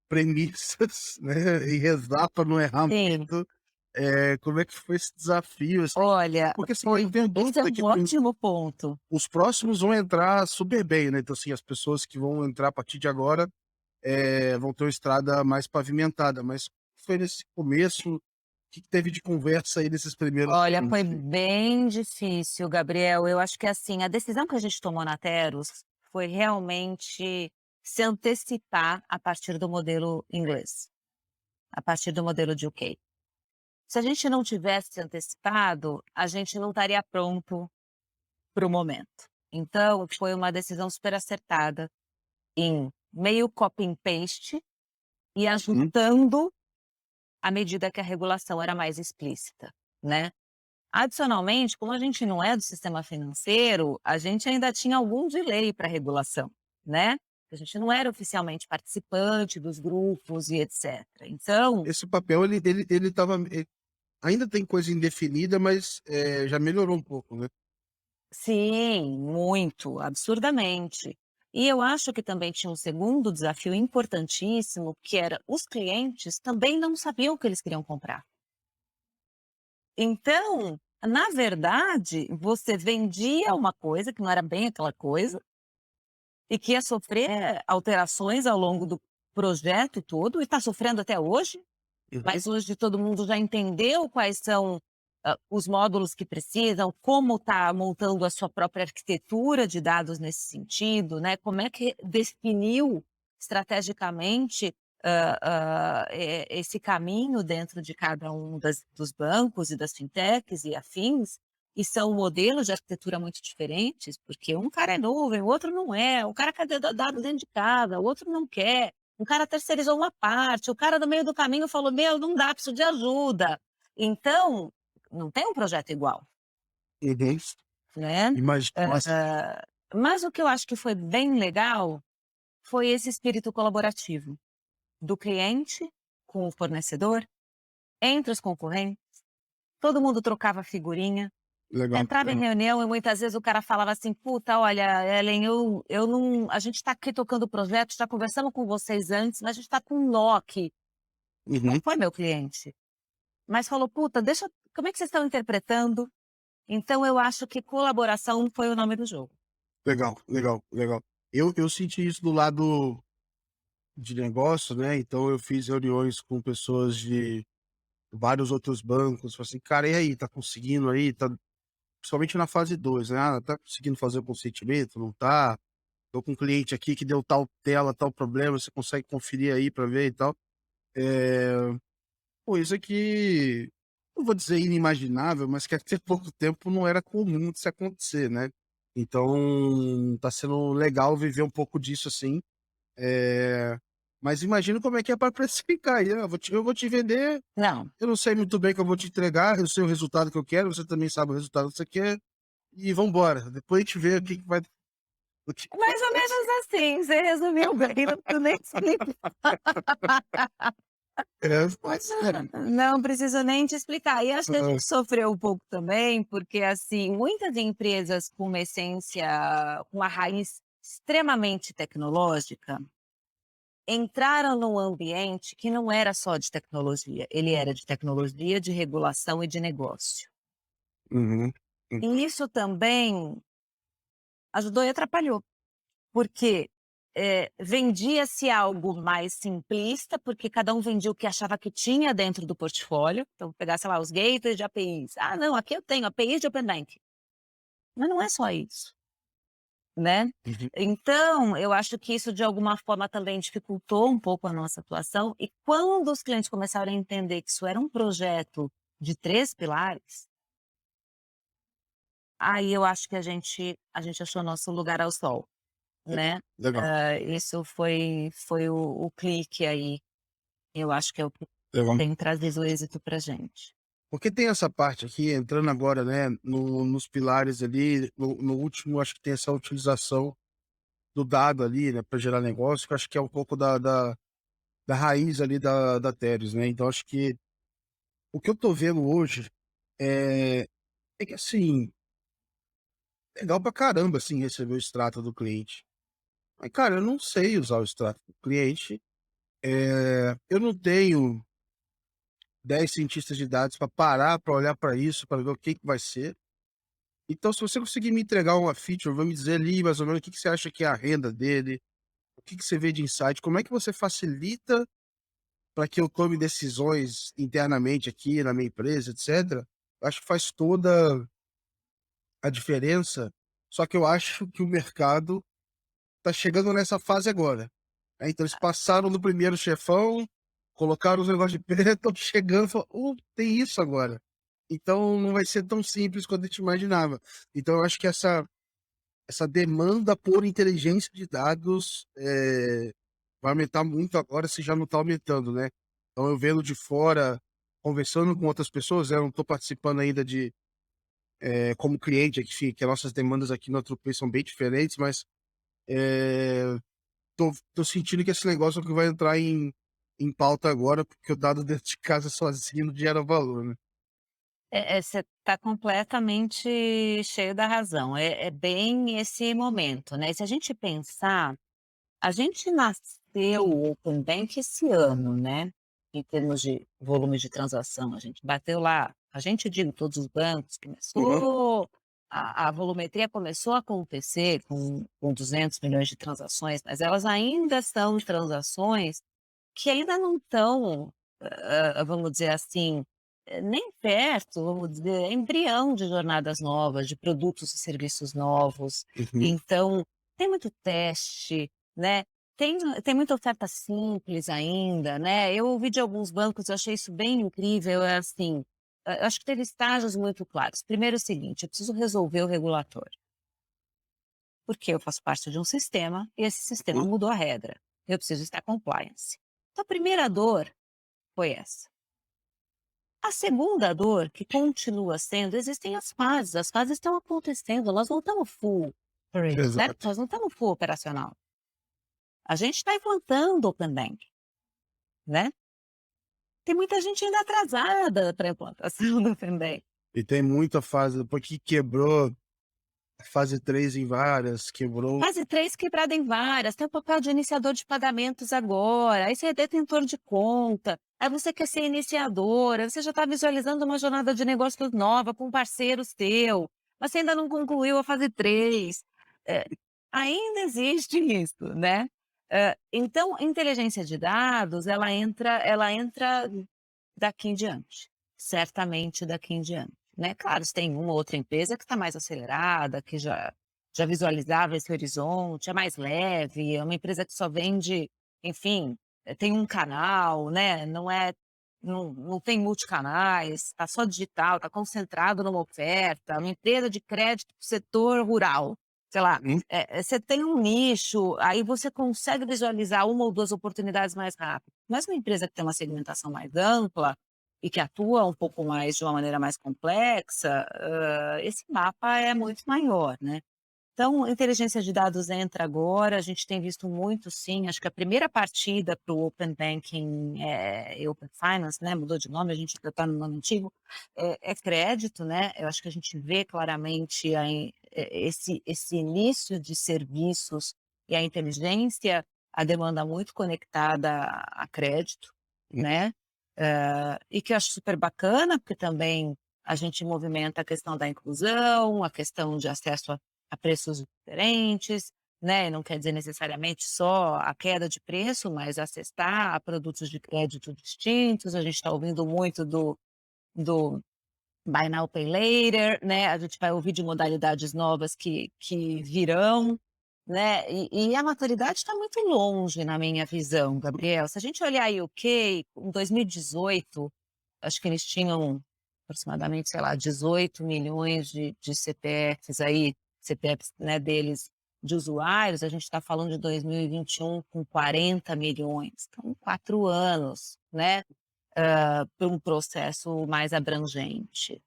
premissas, né, e rezar para não errar Sim, muito. Como é que foi esse desafio, assim? olha, Porque, assim, eu foi tenho esse é dúvida que um ótimo ponto. os próximos vão entrar super bem, né, então, assim, as pessoas que vão entrar a partir de agora, vão ter uma estrada mais pavimentada, mas foi nesse começo, o que que teve de conversa aí nesses primeiros Olha, foi anos aí? bem difícil, Gabriel. Eu acho que, assim, a decisão que a gente tomou na Teros foi realmente se antecipar a partir do modelo inglês, a partir do modelo de UK. Se a gente não tivesse se antecipado, a gente não estaria pronto para o momento. Então, foi uma decisão super acertada em meio copy and paste e Uhum. ajustando à medida que a regulação era mais explícita, né. Adicionalmente, como a gente não é do sistema financeiro, a gente ainda tinha algum delay para a regulação, né. A gente não era oficialmente participante dos grupos e etcétera. Então, Esse papel ele estava, ainda tem coisa indefinida, mas, já melhorou um pouco, né? sim, muito, absurdamente. E eu acho que também tinha um segundo desafio importantíssimo, que era os clientes também não sabiam o que eles queriam comprar. Então, na verdade, você vendia uma coisa que não era bem aquela coisa e que ia sofrer alterações ao longo do projeto todo e está sofrendo até hoje. Uhum. Mas hoje todo mundo já entendeu quais são, os módulos que precisam, como está montando a sua própria arquitetura de dados nesse sentido, né, como é que definiu estrategicamente, esse caminho dentro de cada um dos bancos e das fintechs e afins, e são modelos de arquitetura muito diferentes, porque um cara é nuvem, o outro não é, o cara quer dado dentro de casa, o outro não quer. Um cara terceirizou uma parte, o cara no meio do caminho falou: "Meu, não dá, preciso de ajuda". Então, não tem um projeto igual, Uhum. né. Imagino, nossa. Mas o que eu acho que foi bem legal, foi esse espírito colaborativo, do cliente com o fornecedor, entre os concorrentes. todo mundo trocava figurinha, Legal, entrava em legal. reunião e muitas vezes o cara falava assim: "Puta, olha, Ellen, eu não a gente está aqui tocando o projeto, já conversamos com vocês antes, mas a gente está com um nó aqui". Não Uhum. foi meu cliente, mas falou: "Puta, deixa como é que vocês estão interpretando?". Então eu acho que colaboração foi o nome do jogo. Legal, legal, legal. Eu senti isso do lado de negócio, né, então eu fiz reuniões com pessoas de vários outros bancos, falei assim: "Cara, e aí, tá conseguindo aí? Tá", principalmente na fase 2, né, "Ah, tá conseguindo fazer o consentimento? Não tá? Tô com um cliente aqui que deu tal tela, tal problema, você consegue conferir aí pra ver e tal?". Eh, Coisa que, não vou dizer inimaginável, mas que até pouco tempo não era comum de se acontecer, né. Então, tá sendo legal viver um pouco disso, assim. Mas imagino como é que é para precificar aí, né, eu vou te vender, Não, eu não sei muito bem o que eu vou te entregar, eu sei o resultado que eu quero, você também sabe o resultado que você quer, e vamos embora. Depois a gente vê o que é vai mais ou menos acontecer. assim, você resumiu bem, não preciso nem explicar. Pois é. Não preciso nem te explicar. E acho que a Hã. gente sofreu um pouco também, porque, assim, muitas empresas com uma essência, com uma raiz extremamente tecnológica, entraram num ambiente que não era só de tecnologia, ele era de tecnologia, de regulação e de negócio. Uhum. E isso também ajudou e atrapalhou. Porque, vendia-se algo mais simplista, porque cada um vendia o que achava que tinha dentro do portfólio. Então, pegar, sei lá, os gateways de APIs. "Ah, não, aqui eu tenho APIs de Open Banking". Mas não é só isso, né. Uhum. Então, eu acho que isso, de alguma forma, também dificultou um pouco a nossa atuação, e quando os clientes começaram a entender que isso era um projeto de 3 pilares, aí eu acho que a gente achou nosso lugar ao sol, Legal, né. legal, Isso foi o clique aí, eu acho que é o que legal. tem trazido êxito pra gente. Porque tem essa parte aqui, entrando agora, né, nos pilares ali, no último acho que tem essa utilização do dado ali, né, para gerar negócio, que eu acho que é um pouco da raiz ali da Teres, né. Então acho que o que eu tô vendo hoje é que, assim, legal pra caramba, assim, receber o extrato do cliente. Mas, cara, eu não sei usar o extrato do cliente, eu não tenho 10 cientistas de dados para parar, para olhar para isso, para ver o que que vai ser. Então, se você conseguir me entregar uma feature, vai me dizer ali mais ou menos o que que você acha que é a renda dele, o que que você vê de insight, como é que você facilita para que eu tome decisões internamente aqui na minha empresa, etcétera. Eu acho que faz toda a diferença, só que eu acho que o mercado tá chegando nessa fase agora, né, então eles passaram do primeiro chefão, colocaram os negócios de pé, estão chegando e falam: tem isso agora". Então não vai ser tão simples quanto a gente imaginava. Então eu acho que essa demanda por inteligência de dados, vai aumentar muito agora, se já não está aumentando, né. Então eu vendo de fora, conversando com outras pessoas, eu não estou participando ainda de, como cliente aqui, que as nossas demandas aqui no Tropei são bem diferentes, mas, eh, tô sentindo que esse negócio é o que vai entrar em pauta agora, porque o dado dentro de casa sozinho não gera valor, né. Você está completamente cheio da razão, é bem esse momento, né. Se a gente pensar, a gente nasceu o Open Bank esse ano, né, em termos de volume de transação, a gente bateu lá, a gente, digo, todos os bancos, Uhum. começou a volumetria começou a acontecer com 200 milhões de transações, mas elas ainda são transações que ainda não estão, vamos dizer assim, nem perto, vamos dizer, embrião de jornadas novas, de produtos e serviços novos. Uhum. Então, tem muito teste, né, tem muita oferta simples ainda, né. Eu ouvi de alguns bancos, eu achei isso bem incrível, é assim, eu acho que teve estágios muito claros. Primeiro é o seguinte, eu preciso resolver o regulatório, porque eu faço parte de um sistema e esse sistema Uhum. mudou a regra, eu preciso estar compliance. Então a primeira dor foi essa. A segunda dor, que continua sendo, existem as fases estão acontecendo, nós não estamos full operate, certo? Exato. Nós não estamos full operacional. A gente está implantando o Open Banking, né? tem muita gente ainda atrasada para a implantação do Open Banking. E tem muita fase, depois que quebrou fase 3 em várias, quebrou. Fase 3 quebrada em várias, tem o papel de iniciador de pagamentos agora, aí você é detentor de conta, aí você quer ser iniciadora, você já está visualizando uma jornada de negócios nova com um parceiro seu, mas você ainda não concluiu a fase 3. Eh, ainda existe isso, né. Então, inteligência de dados, ela entra daqui em diante, certamente daqui em diante, né. Claro, se tem uma ou outra empresa que está mais acelerada, que já visualizava esse horizonte, é mais leve, é uma empresa que só vende, enfim, tem um canal, né, não tem multicanais, está só digital, está concentrado numa oferta, uma empresa de crédito para o setor rural, sei lá, Uhum. você tem um nicho, aí você consegue visualizar uma ou 2 oportunidades mais rápido. Mas uma empresa que tem uma segmentação mais ampla e que atua um pouco mais de uma maneira mais complexa, esse mapa é muito maior, né. Então, inteligência de dados entra agora, a gente tem visto muito sim, acho que a primeira partida para o Open Banking, e Open Finance, né, mudou de nome, a gente ainda está no nome antigo, é crédito, né, eu acho que a gente vê claramente esse início de serviços e a inteligência, a demanda muito conectada a crédito, né, e que eu acho super bacana, porque também a gente movimenta a questão da inclusão, a questão de acesso a preços diferentes, né, não quer dizer necessariamente só a queda de preço, mas acessar a produtos de crédito distintos, a gente está ouvindo muito do buy now, pay later, né, a gente vai ouvir de modalidades novas que virão, né, e a maturidade está muito longe na minha visão, Gabriel. Se a gente olhar a UK, em 2018, acho que eles tinham aproximadamente, sei lá, 18 milhões de CPFs aí, CPFs, né, deles, de usuários, a gente está falando de 2021 com 40 milhões, então 4 anos, né, para um processo mais abrangente.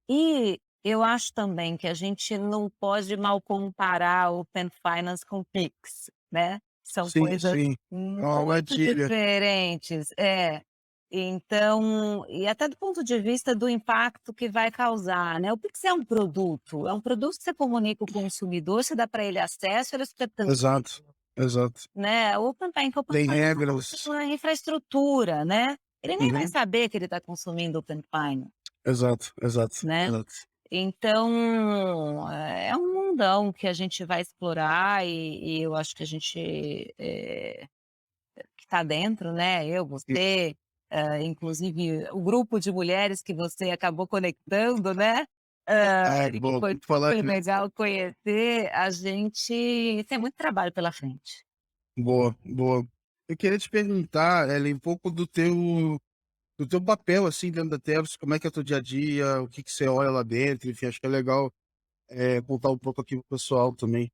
E eu acho também que a gente não pode mal comparar o Open Finance com o Pix, né, são Sim, coisas sim. É uma muito armadilha. diferentes. É. Então, e até do ponto de vista do impacto que vai causar, né, o Pix é um produto que você comunica com o consumidor, você dá para ele acesso, ele é super Exato, tranquilo, exato. né, o Open Tem Finance regras. é uma infraestrutura, né, ele nem vai Uhum. saber que ele está consumindo Open Finance, Exato, exato, né. exato. Então, é um mundão que a gente vai explorar e eu acho que a gente, que está dentro, né, eu, E você, inclusive o grupo de mulheres que você acabou conectando, né, ai, e que boa, foi por falar super nisso, legal conhecer, a gente tem muito trabalho pela frente. boa, boa. Eu queria te perguntar, Ellen, um pouco do teu papel, assim, dentro da Tevos, como é que é o teu dia a dia, o que que você olha lá dentro, enfim, acho que é legal, contar um pouco aqui pro pessoal também.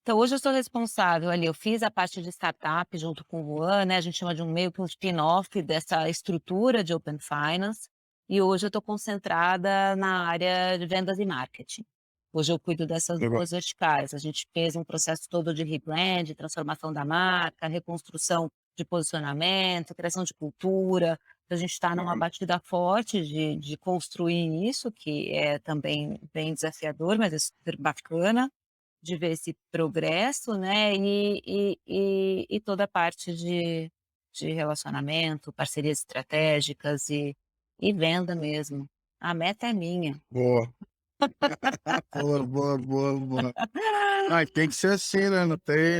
Então hoje eu sou responsável ali, eu fiz a parte de startup junto com o Juan, né, a gente chama de meio que um spin-off dessa estrutura de Open Finance, e hoje eu estou concentrada na área de vendas e marketing. Hoje eu cuido dessas Legal. 2 verticais, a gente fez um processo todo de rebrand, transformação da marca, reconstrução de posicionamento, criação de cultura, a gente está numa batida forte de construir isso, que é também bem desafiador, mas é super bacana de ver esse progresso, né, e toda a parte de relacionamento, parcerias estratégicas e venda mesmo. A meta é minha. Boa. Boa, boa, boa, boa. Ai, tem que ser assim, né, não tem,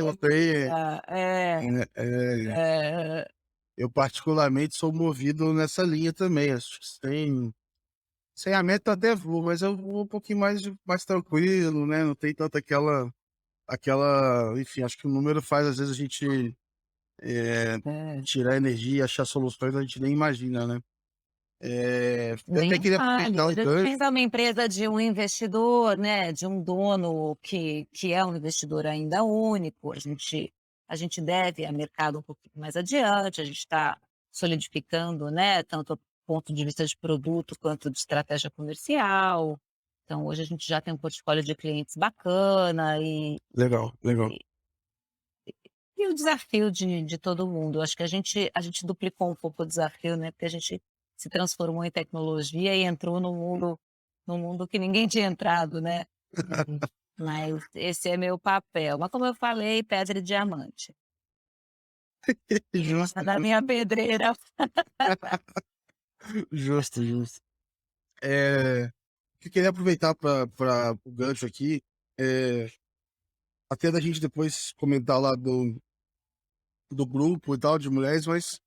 Ah, é, é, eu particularmente sou movido nessa linha também, acho que sem a meta eu até vou, mas eu vou um pouquinho mais tranquilo, né, não tem tanta aquela enfim, acho que o número faz às vezes a gente, eh, é. tirar energia, achar soluções a gente nem imagina, né. Eu Nem até me queria fale. aproveitar o Hoje a gente gancho. pensa uma empresa de um investidor, né, de um dono que é um investidor ainda único, a gente deve a mercado um pouquinho mais adiante, a gente está solidificando, né, tanto do ponto de vista de produto quanto de estratégia comercial. Então hoje a gente já tem um portfólio de clientes bacana Legal, legal. E o desafio de todo mundo, acho que a gente duplicou um pouco o desafio, né, porque a gente se transformou em tecnologia e entrou num mundo que ninguém tinha entrado, né. Uhum. Mas esse é meu papel. Mas como eu falei, pedra e diamante. Justo, Tá na justo. minha pedreira. Justo, justo. Eu queria aproveitar para o gancho aqui, eh, até da gente depois comentar lá do grupo e tal, de mulheres, mas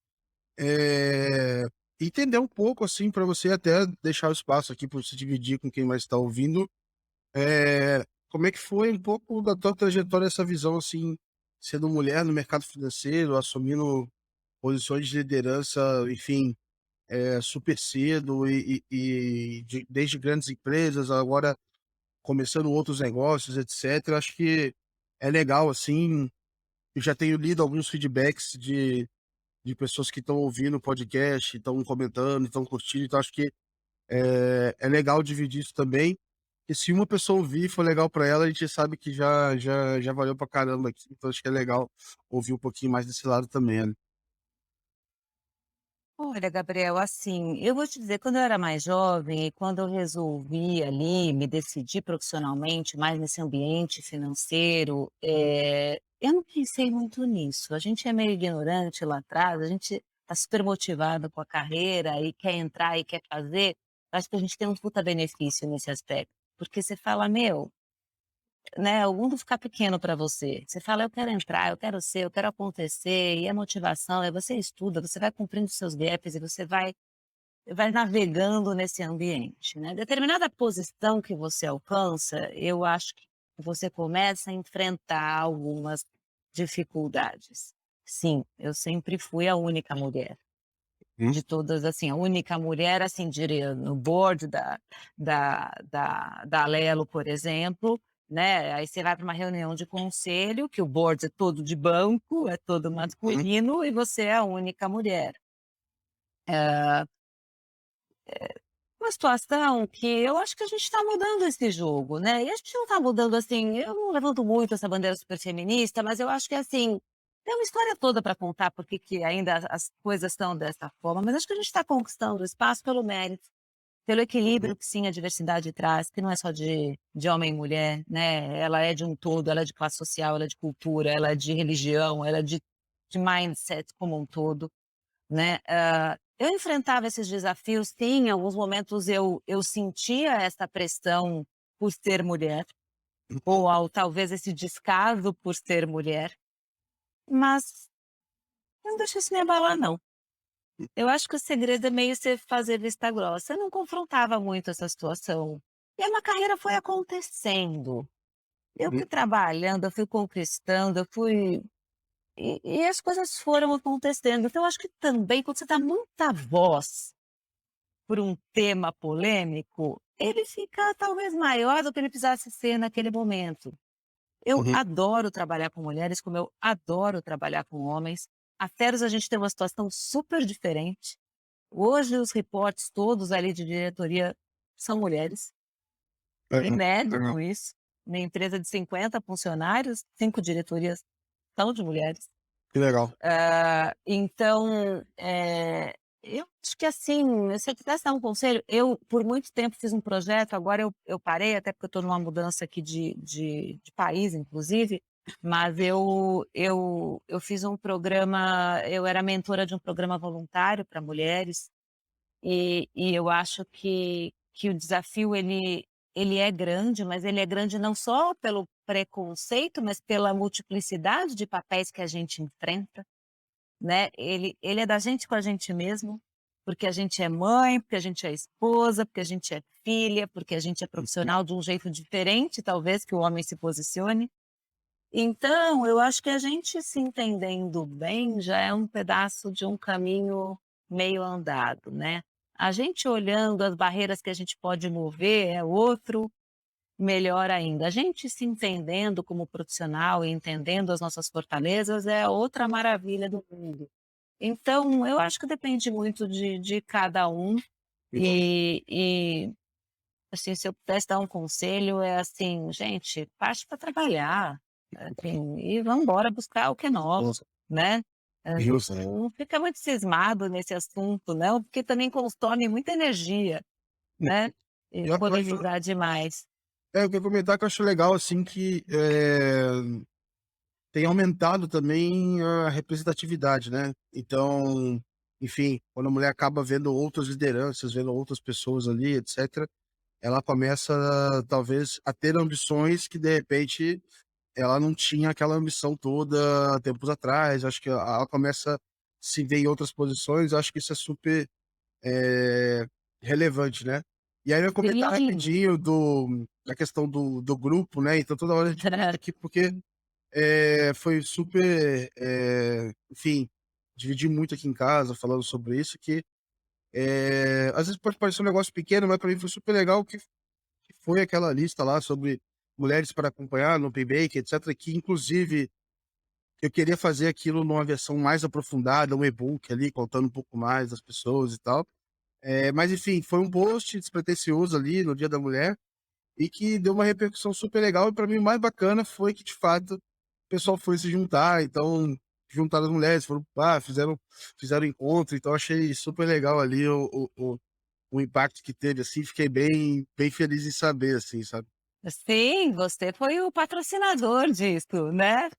eh, entender um pouco, assim, para você até deixar o espaço aqui para você dividir com quem mais está ouvindo, como é que foi um pouco da tua trajetória essa visão, assim, sendo mulher no mercado financeiro, assumindo posições de liderança, enfim, super cedo desde grandes empresas, agora começando outros negócios, etcétera. Acho que é legal, assim, eu já tenho lido alguns feedbacks de pessoas que estão ouvindo o podcast, estão comentando, estão curtindo, então acho que é legal dividir isso também, e se uma pessoa ouvir e for legal para ela, a gente sabe que já valeu pra caramba aqui, então acho que é legal ouvir um pouquinho mais desse lado também, né. Olha, Gabriel, assim, eu vou te dizer, quando eu era mais jovem e quando eu resolvi ali me decidir profissionalmente mais nesse ambiente financeiro, eu não pensei muito nisso. A gente é meio ignorante lá atrás, a gente está super motivado com a carreira e quer entrar e quer fazer. Acho que a gente tem um puta benefício nesse aspecto, porque você fala, meu, né, o mundo fica pequeno para você. Você fala: "Eu quero entrar, eu quero ser, eu quero acontecer", e a motivação é você estuda, você vai cumprindo seus gaps e você vai navegando nesse ambiente, né. Determinada posição que você alcança, eu acho que você começa a enfrentar algumas dificuldades. Sim, eu sempre fui a única mulher, Hum, de todas, assim, a única mulher, assim, diria, no board da Alelo, por exemplo, né, aí você vai para uma reunião de conselho, que o board é todo de banco, é todo uhum, masculino e você é a única mulher. Eh, uma situação que eu acho que a gente está mudando esse jogo, né, e a gente não está mudando, assim, eu não levanto muito essa bandeira super feminista, mas eu acho que, assim, tem uma história toda para contar porque que ainda as coisas estão dessa forma, mas acho que a gente está conquistando espaço pelo mérito. Pelo uhum, equilíbrio que sim a diversidade traz, que não é só de homem e mulher, né, ela é de um todo, ela é de classe social, ela é de cultura, ela é de religião, ela é de mindset como um todo, né. Eu enfrentava esses desafios sim, em alguns momentos eu sentia essa pressão por ser mulher, ou ao talvez esse descaso por ser mulher, mas não deixa isso me abalar não. Eu acho que o segredo é meio você fazer vista grossa. Eu não confrontava muito essa situação. E a minha carreira foi acontecendo. Eu uhum, fui trabalhando, eu fui conquistando, eu fui. E as coisas foram acontecendo. Então, eu acho que também, quando você dá muita voz por um tema polêmico, ele fica talvez maior do que ele precisasse ser naquele momento. Eu uhum, adoro trabalhar com mulheres, como eu adoro trabalhar com homens. A Teros, a gente tem uma situação super diferente. Hoje os reportes todos ali de diretoria são mulheres, legal, inédito isso, minha empresa de 50 funcionários, 5 diretorias são de mulheres. que legal. Então, eu acho que assim, se eu pudesse dar um conselho, eu por muito tempo fiz um projeto, agora eu parei, até porque eu estou numa mudança aqui de país inclusive, mas eu fiz um programa, eu era mentora de um programa voluntário para mulheres, e eu acho que o desafio ele é grande, mas ele é grande não só pelo preconceito, mas pela multiplicidade de papéis que a gente enfrenta, né. Ele é da gente com a gente mesmo, porque a gente é mãe, porque a gente é esposa, porque a gente é filha, porque a gente é profissional de um jeito diferente, talvez, que o homem se posicione. Então, eu acho que a gente se entendendo bem já é um pedaço de um caminho meio andado, né. A gente olhando as barreiras que a gente pode mover é outro, melhor ainda. A gente se entendendo como profissional e entendendo as nossas fortalezas é outra maravilha do mundo. Então, eu acho que depende muito de cada um, assim, se eu pudesse dar um conselho é assim: "Gente, parte para trabalhar". assim, e vamos embora buscar o que é nosso, Nossa, né. justo, né. Não fica muito cismado nesse assunto não, porque também consome muita energia, né, e Eu acho polemizar demais. eu queria comentar que eu acho legal, assim, que, tem aumentado também a representatividade, né. Então, enfim, quando a mulher acaba vendo outras lideranças, vendo outras pessoas ali, etcétera, ela começa, talvez, a ter ambições que, de repente, ela não tinha aquela ambição toda tempos atrás. Acho que ela começa a se ver em outras posições, acho que isso é super, eh, relevante, né. E aí eu ia comentar Sim. rapidinho da questão do grupo, né, então toda hora a gente comenta aqui porque foi super, enfim, dividi muito aqui em casa falando sobre isso, que, às vezes pode parecer um negócio pequeno, mas para mim foi super legal que foi aquela lista lá sobre mulheres para acompanhar no Open Bank, etcétera, que inclusive eu queria fazer aquilo numa versão mais aprofundada, um e-book ali, contando um pouco mais das pessoas e tal. Mas enfim, foi um post despretensioso ali no Dia da Mulher, e que deu uma repercussão super legal, e para mim o mais bacana foi que de fato o pessoal foi se juntar, então juntaram as mulheres, foram fizeram encontro, então achei super legal ali o impacto que teve, assim, fiquei bem feliz em saber, assim, sabe. Sim, você foi o patrocinador disso, né.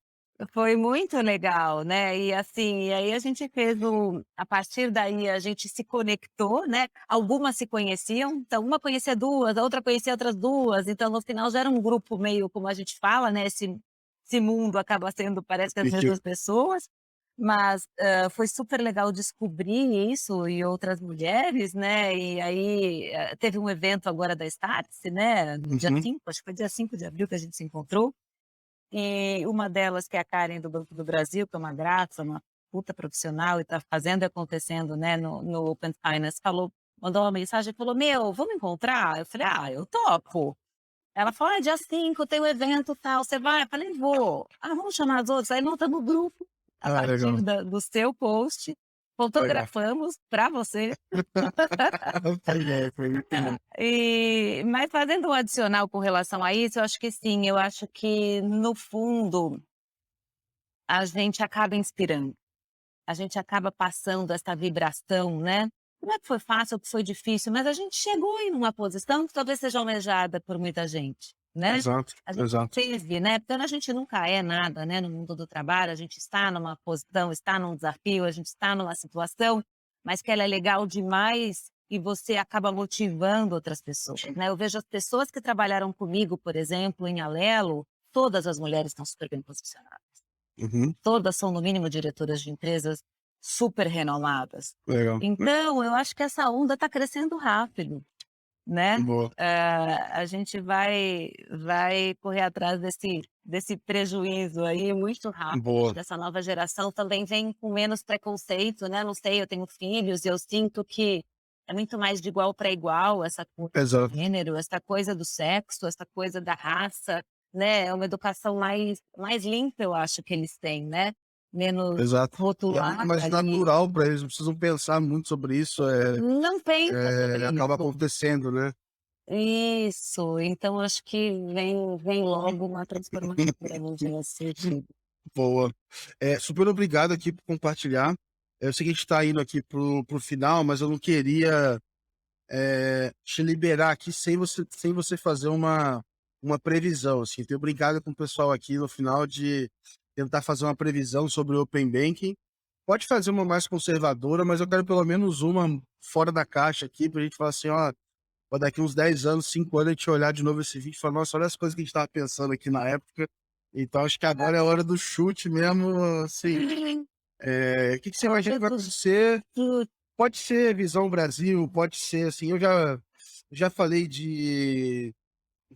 Foi muito legal, né, e assim, e aí a gente fez a partir daí a gente se conectou, né, algumas se conheciam, então uma conhecia 2, a outra conhecia outras 2, então no final já era um grupo meio como a gente fala, né, esse mundo acaba sendo parece que as E que mesmas pessoas, mas, foi super legal descobrir isso e outras mulheres, né, e aí, teve um evento agora da Startse, né, no dia Uhum. 5, acho que foi dia 5 de abril que a gente se encontrou, e uma delas que é a Karen do Banco do Brasil, que é uma graça, uma puta profissional e tá fazendo e acontecendo, né, no Open Finance, mandou uma mensagem e falou: "Meu, vamos encontrar?" Eu falei: "Ah, eu topo". Ela falou: "Ah, dia 5 tem um evento tal, você vai?" Eu falei: "Vou". "Ah, vamos chamar as outras?" Aí montamos o grupo, a Ah, partir legal. do seu post, Legal. fotografamos para você, Foi muito bom. mas fazendo um adicional com relação a isso, eu acho que sim, eu acho que no fundo, a gente acaba inspirando, a gente acaba passando essa vibração, né. Não é que foi fácil ou que foi difícil, mas a gente chegou em uma posição que talvez seja almejada por muita gente, né. Exato, A gente exato. teve, né, porque a gente nunca é nada, né, no mundo do trabalho, a gente está numa posição, está num desafio, a gente está numa situação, mas que ela é legal demais e você acaba motivando outras pessoas, né. Eu vejo as pessoas que trabalharam comigo, por exemplo, em Alelo, todas as mulheres estão super bem posicionadas. Uhum. Todas são, no mínimo, diretoras de empresas super renomadas. Legal. Então, eu acho que essa onda está crescendo rápido, né. Boa, A gente vai correr atrás desse prejuízo aí muito rápido. Acho boa. que essa nova geração também vem com menos preconceito, né, não sei, eu tenho filhos e eu sinto que é muito mais de igual para igual essa coisa do Exato, gênero, essa coisa do sexo, essa coisa da raça, né, é uma educação mais limpa eu acho que eles têm, né, menos exato. E é muito rotulada mais ali. natural para eles, não precisam pensar muito sobre isso, Não pensa sobre acaba isso. acontecendo, né. Isso, então acho que vem logo uma transformação pra gente nesse sentido. Boa. Super obrigado aqui por compartilhar. Eu sei que a gente tá indo aqui pro final, mas eu não queria, te liberar aqui sem você fazer uma previsão, assim. Então obrigado com o pessoal aqui no final de tentar fazer uma previsão sobre o Open Banking. Pode fazer uma mais conservadora, mas eu quero pelo menos uma fora da caixa aqui, pra gente falar assim: "Ó, pra daqui uns 10 anos, 5 anos, a gente olhar de novo esse vídeo e falar: 'Nossa, olha as coisas que a gente estava pensando aqui na época'". Então acho que agora é a hora do chute mesmo, assim, o que que você imagina Hora que vai do acontecer? chute. Pode ser visão Brasil, pode ser, assim, eu já falei de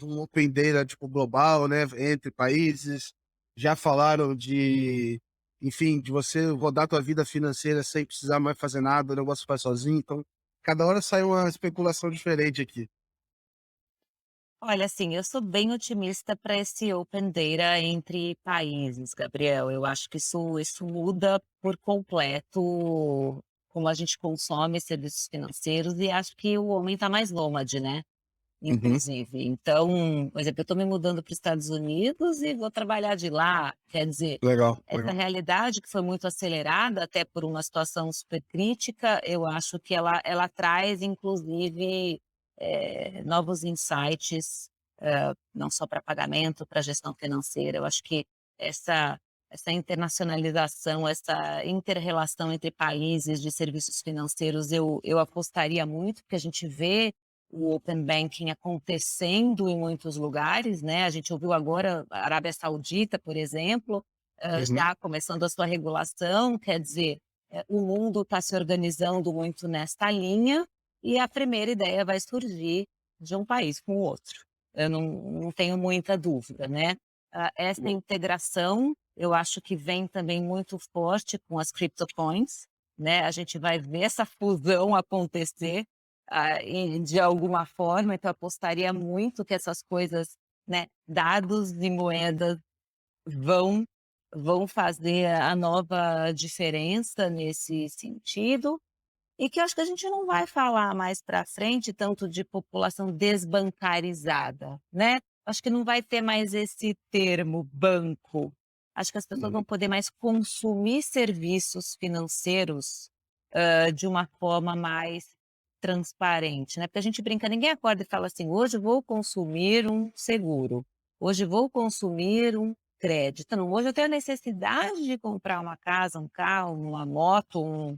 um open data, tipo, global, né, entre países, já falaram de, enfim, de você rodar tua vida financeira sem precisar mais fazer nada, o negócio faz sozinho, então cada hora sai uma especulação diferente aqui. Olha, assim, eu sou bem otimista para esse open data entre países, Gabriel. Eu acho que isso muda por completo como a gente consome serviços financeiros e acho que o homem está mais nômade, né. Uhum. inclusive. Então, por exemplo, eu estou me mudando para os Estados Unidos e vou trabalhar de lá. Quer dizer, Legal, essa legal. realidade que foi muito acelerada, até por uma situação super crítica, eu acho que ela traz, inclusive, novos insights, não só para pagamento, para gestão financeira. Eu acho que essa essa internacionalização, essa inter-relação entre países de serviços financeiros, eu apostaria muito, porque a gente vê o open banking acontecendo em muitos lugares, né, a gente ouviu agora a Arábia Saudita, por exemplo, Uhum. já começando a sua regulação, quer dizer, o mundo está se organizando muito nesta linha, e a primeira ideia vai surgir de um país com o outro. Eu não tenho muita dúvida, né. Essa integração, eu acho que vem também muito forte com as CryptoCoins, né, a gente vai ver essa fusão acontecer, de alguma forma, então apostaria muito que essas coisas, né, dados e moedas vão vão fazer a nova diferença nesse sentido, e que eu acho que a gente não vai falar mais para frente tanto de população desbancarizada, né. Acho que não vai ter mais esse termo banco. Acho que as pessoas Uhum. vão poder mais consumir serviços financeiros, de uma forma mais transparente, né, porque a gente brinca, ninguém acorda e fala assim: "Hoje vou consumir um seguro, hoje vou consumir um crédito, não, hoje eu tenho a necessidade de comprar uma casa, um carro, uma moto,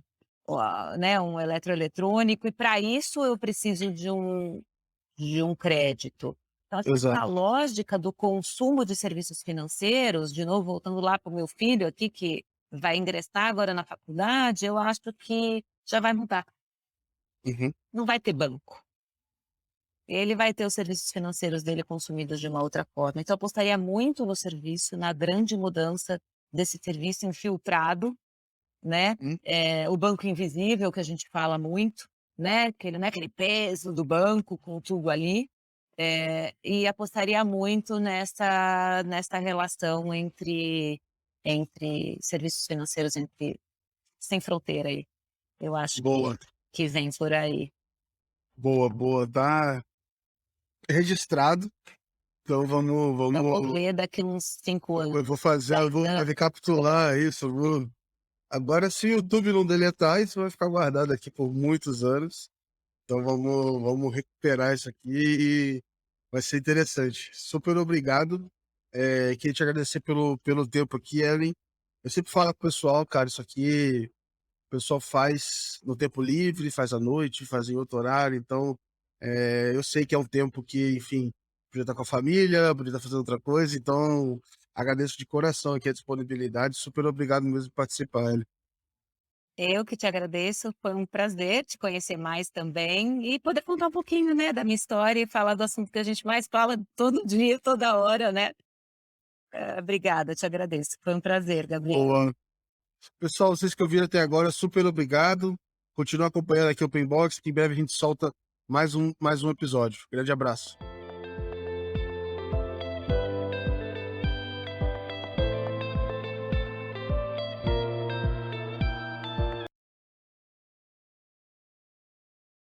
né, um eletroeletrônico, e para isso eu preciso de um crédito". Então acho que essa Exato. lógica do consumo de serviços financeiros, de novo voltando lá para o meu filho aqui que vai ingressar agora na faculdade, eu acho que já vai mudar. Uhum. Não vai ter banco. Ele vai ter os serviços financeiros dele consumidos de uma outra forma. Então eu apostaria muito no serviço, na grande mudança desse serviço infiltrado, né, Hum. o banco invisível que a gente fala muito, né, que ele não é aquele peso do banco com tudo ali, e apostaria muito nessa relação entre serviços financeiros, entre sem fronteira aí. Eu acho Boa, que vem por aí. boa, boa. Tá registrado. Então Eu vou vamos ver daqui uns 5 anos, eu vou fazer, eu 10 vou anos. recapitular isso, agora se o YouTube não deletar, isso vai ficar guardado aqui por muitos anos. Então vamos recuperar isso aqui e vai ser interessante. Super obrigado. Queria te agradecer pelo tempo aqui, Ellen. Eu sempre falo pro pessoal, cara, isso aqui o pessoal faz no tempo livre, faz à noite, faz em outro horário, então, eu sei que é um tempo que, enfim, podia estar com a família, podia estar fazendo outra coisa, então agradeço de coração aqui a disponibilidade, super obrigado mesmo por participar, Ellen. Eu que te agradeço, foi um prazer te conhecer mais também e poder contar um pouquinho, né, da minha história e falar do assunto que a gente mais fala todo dia, toda hora, né. Obrigada, te agradeço. Foi um prazer, Gabriel. Boa. Pessoal, vocês que ouviram até agora, super obrigado. Continua acompanhando aqui o Open Box, que em breve a gente solta mais um episódio. Grande abraço.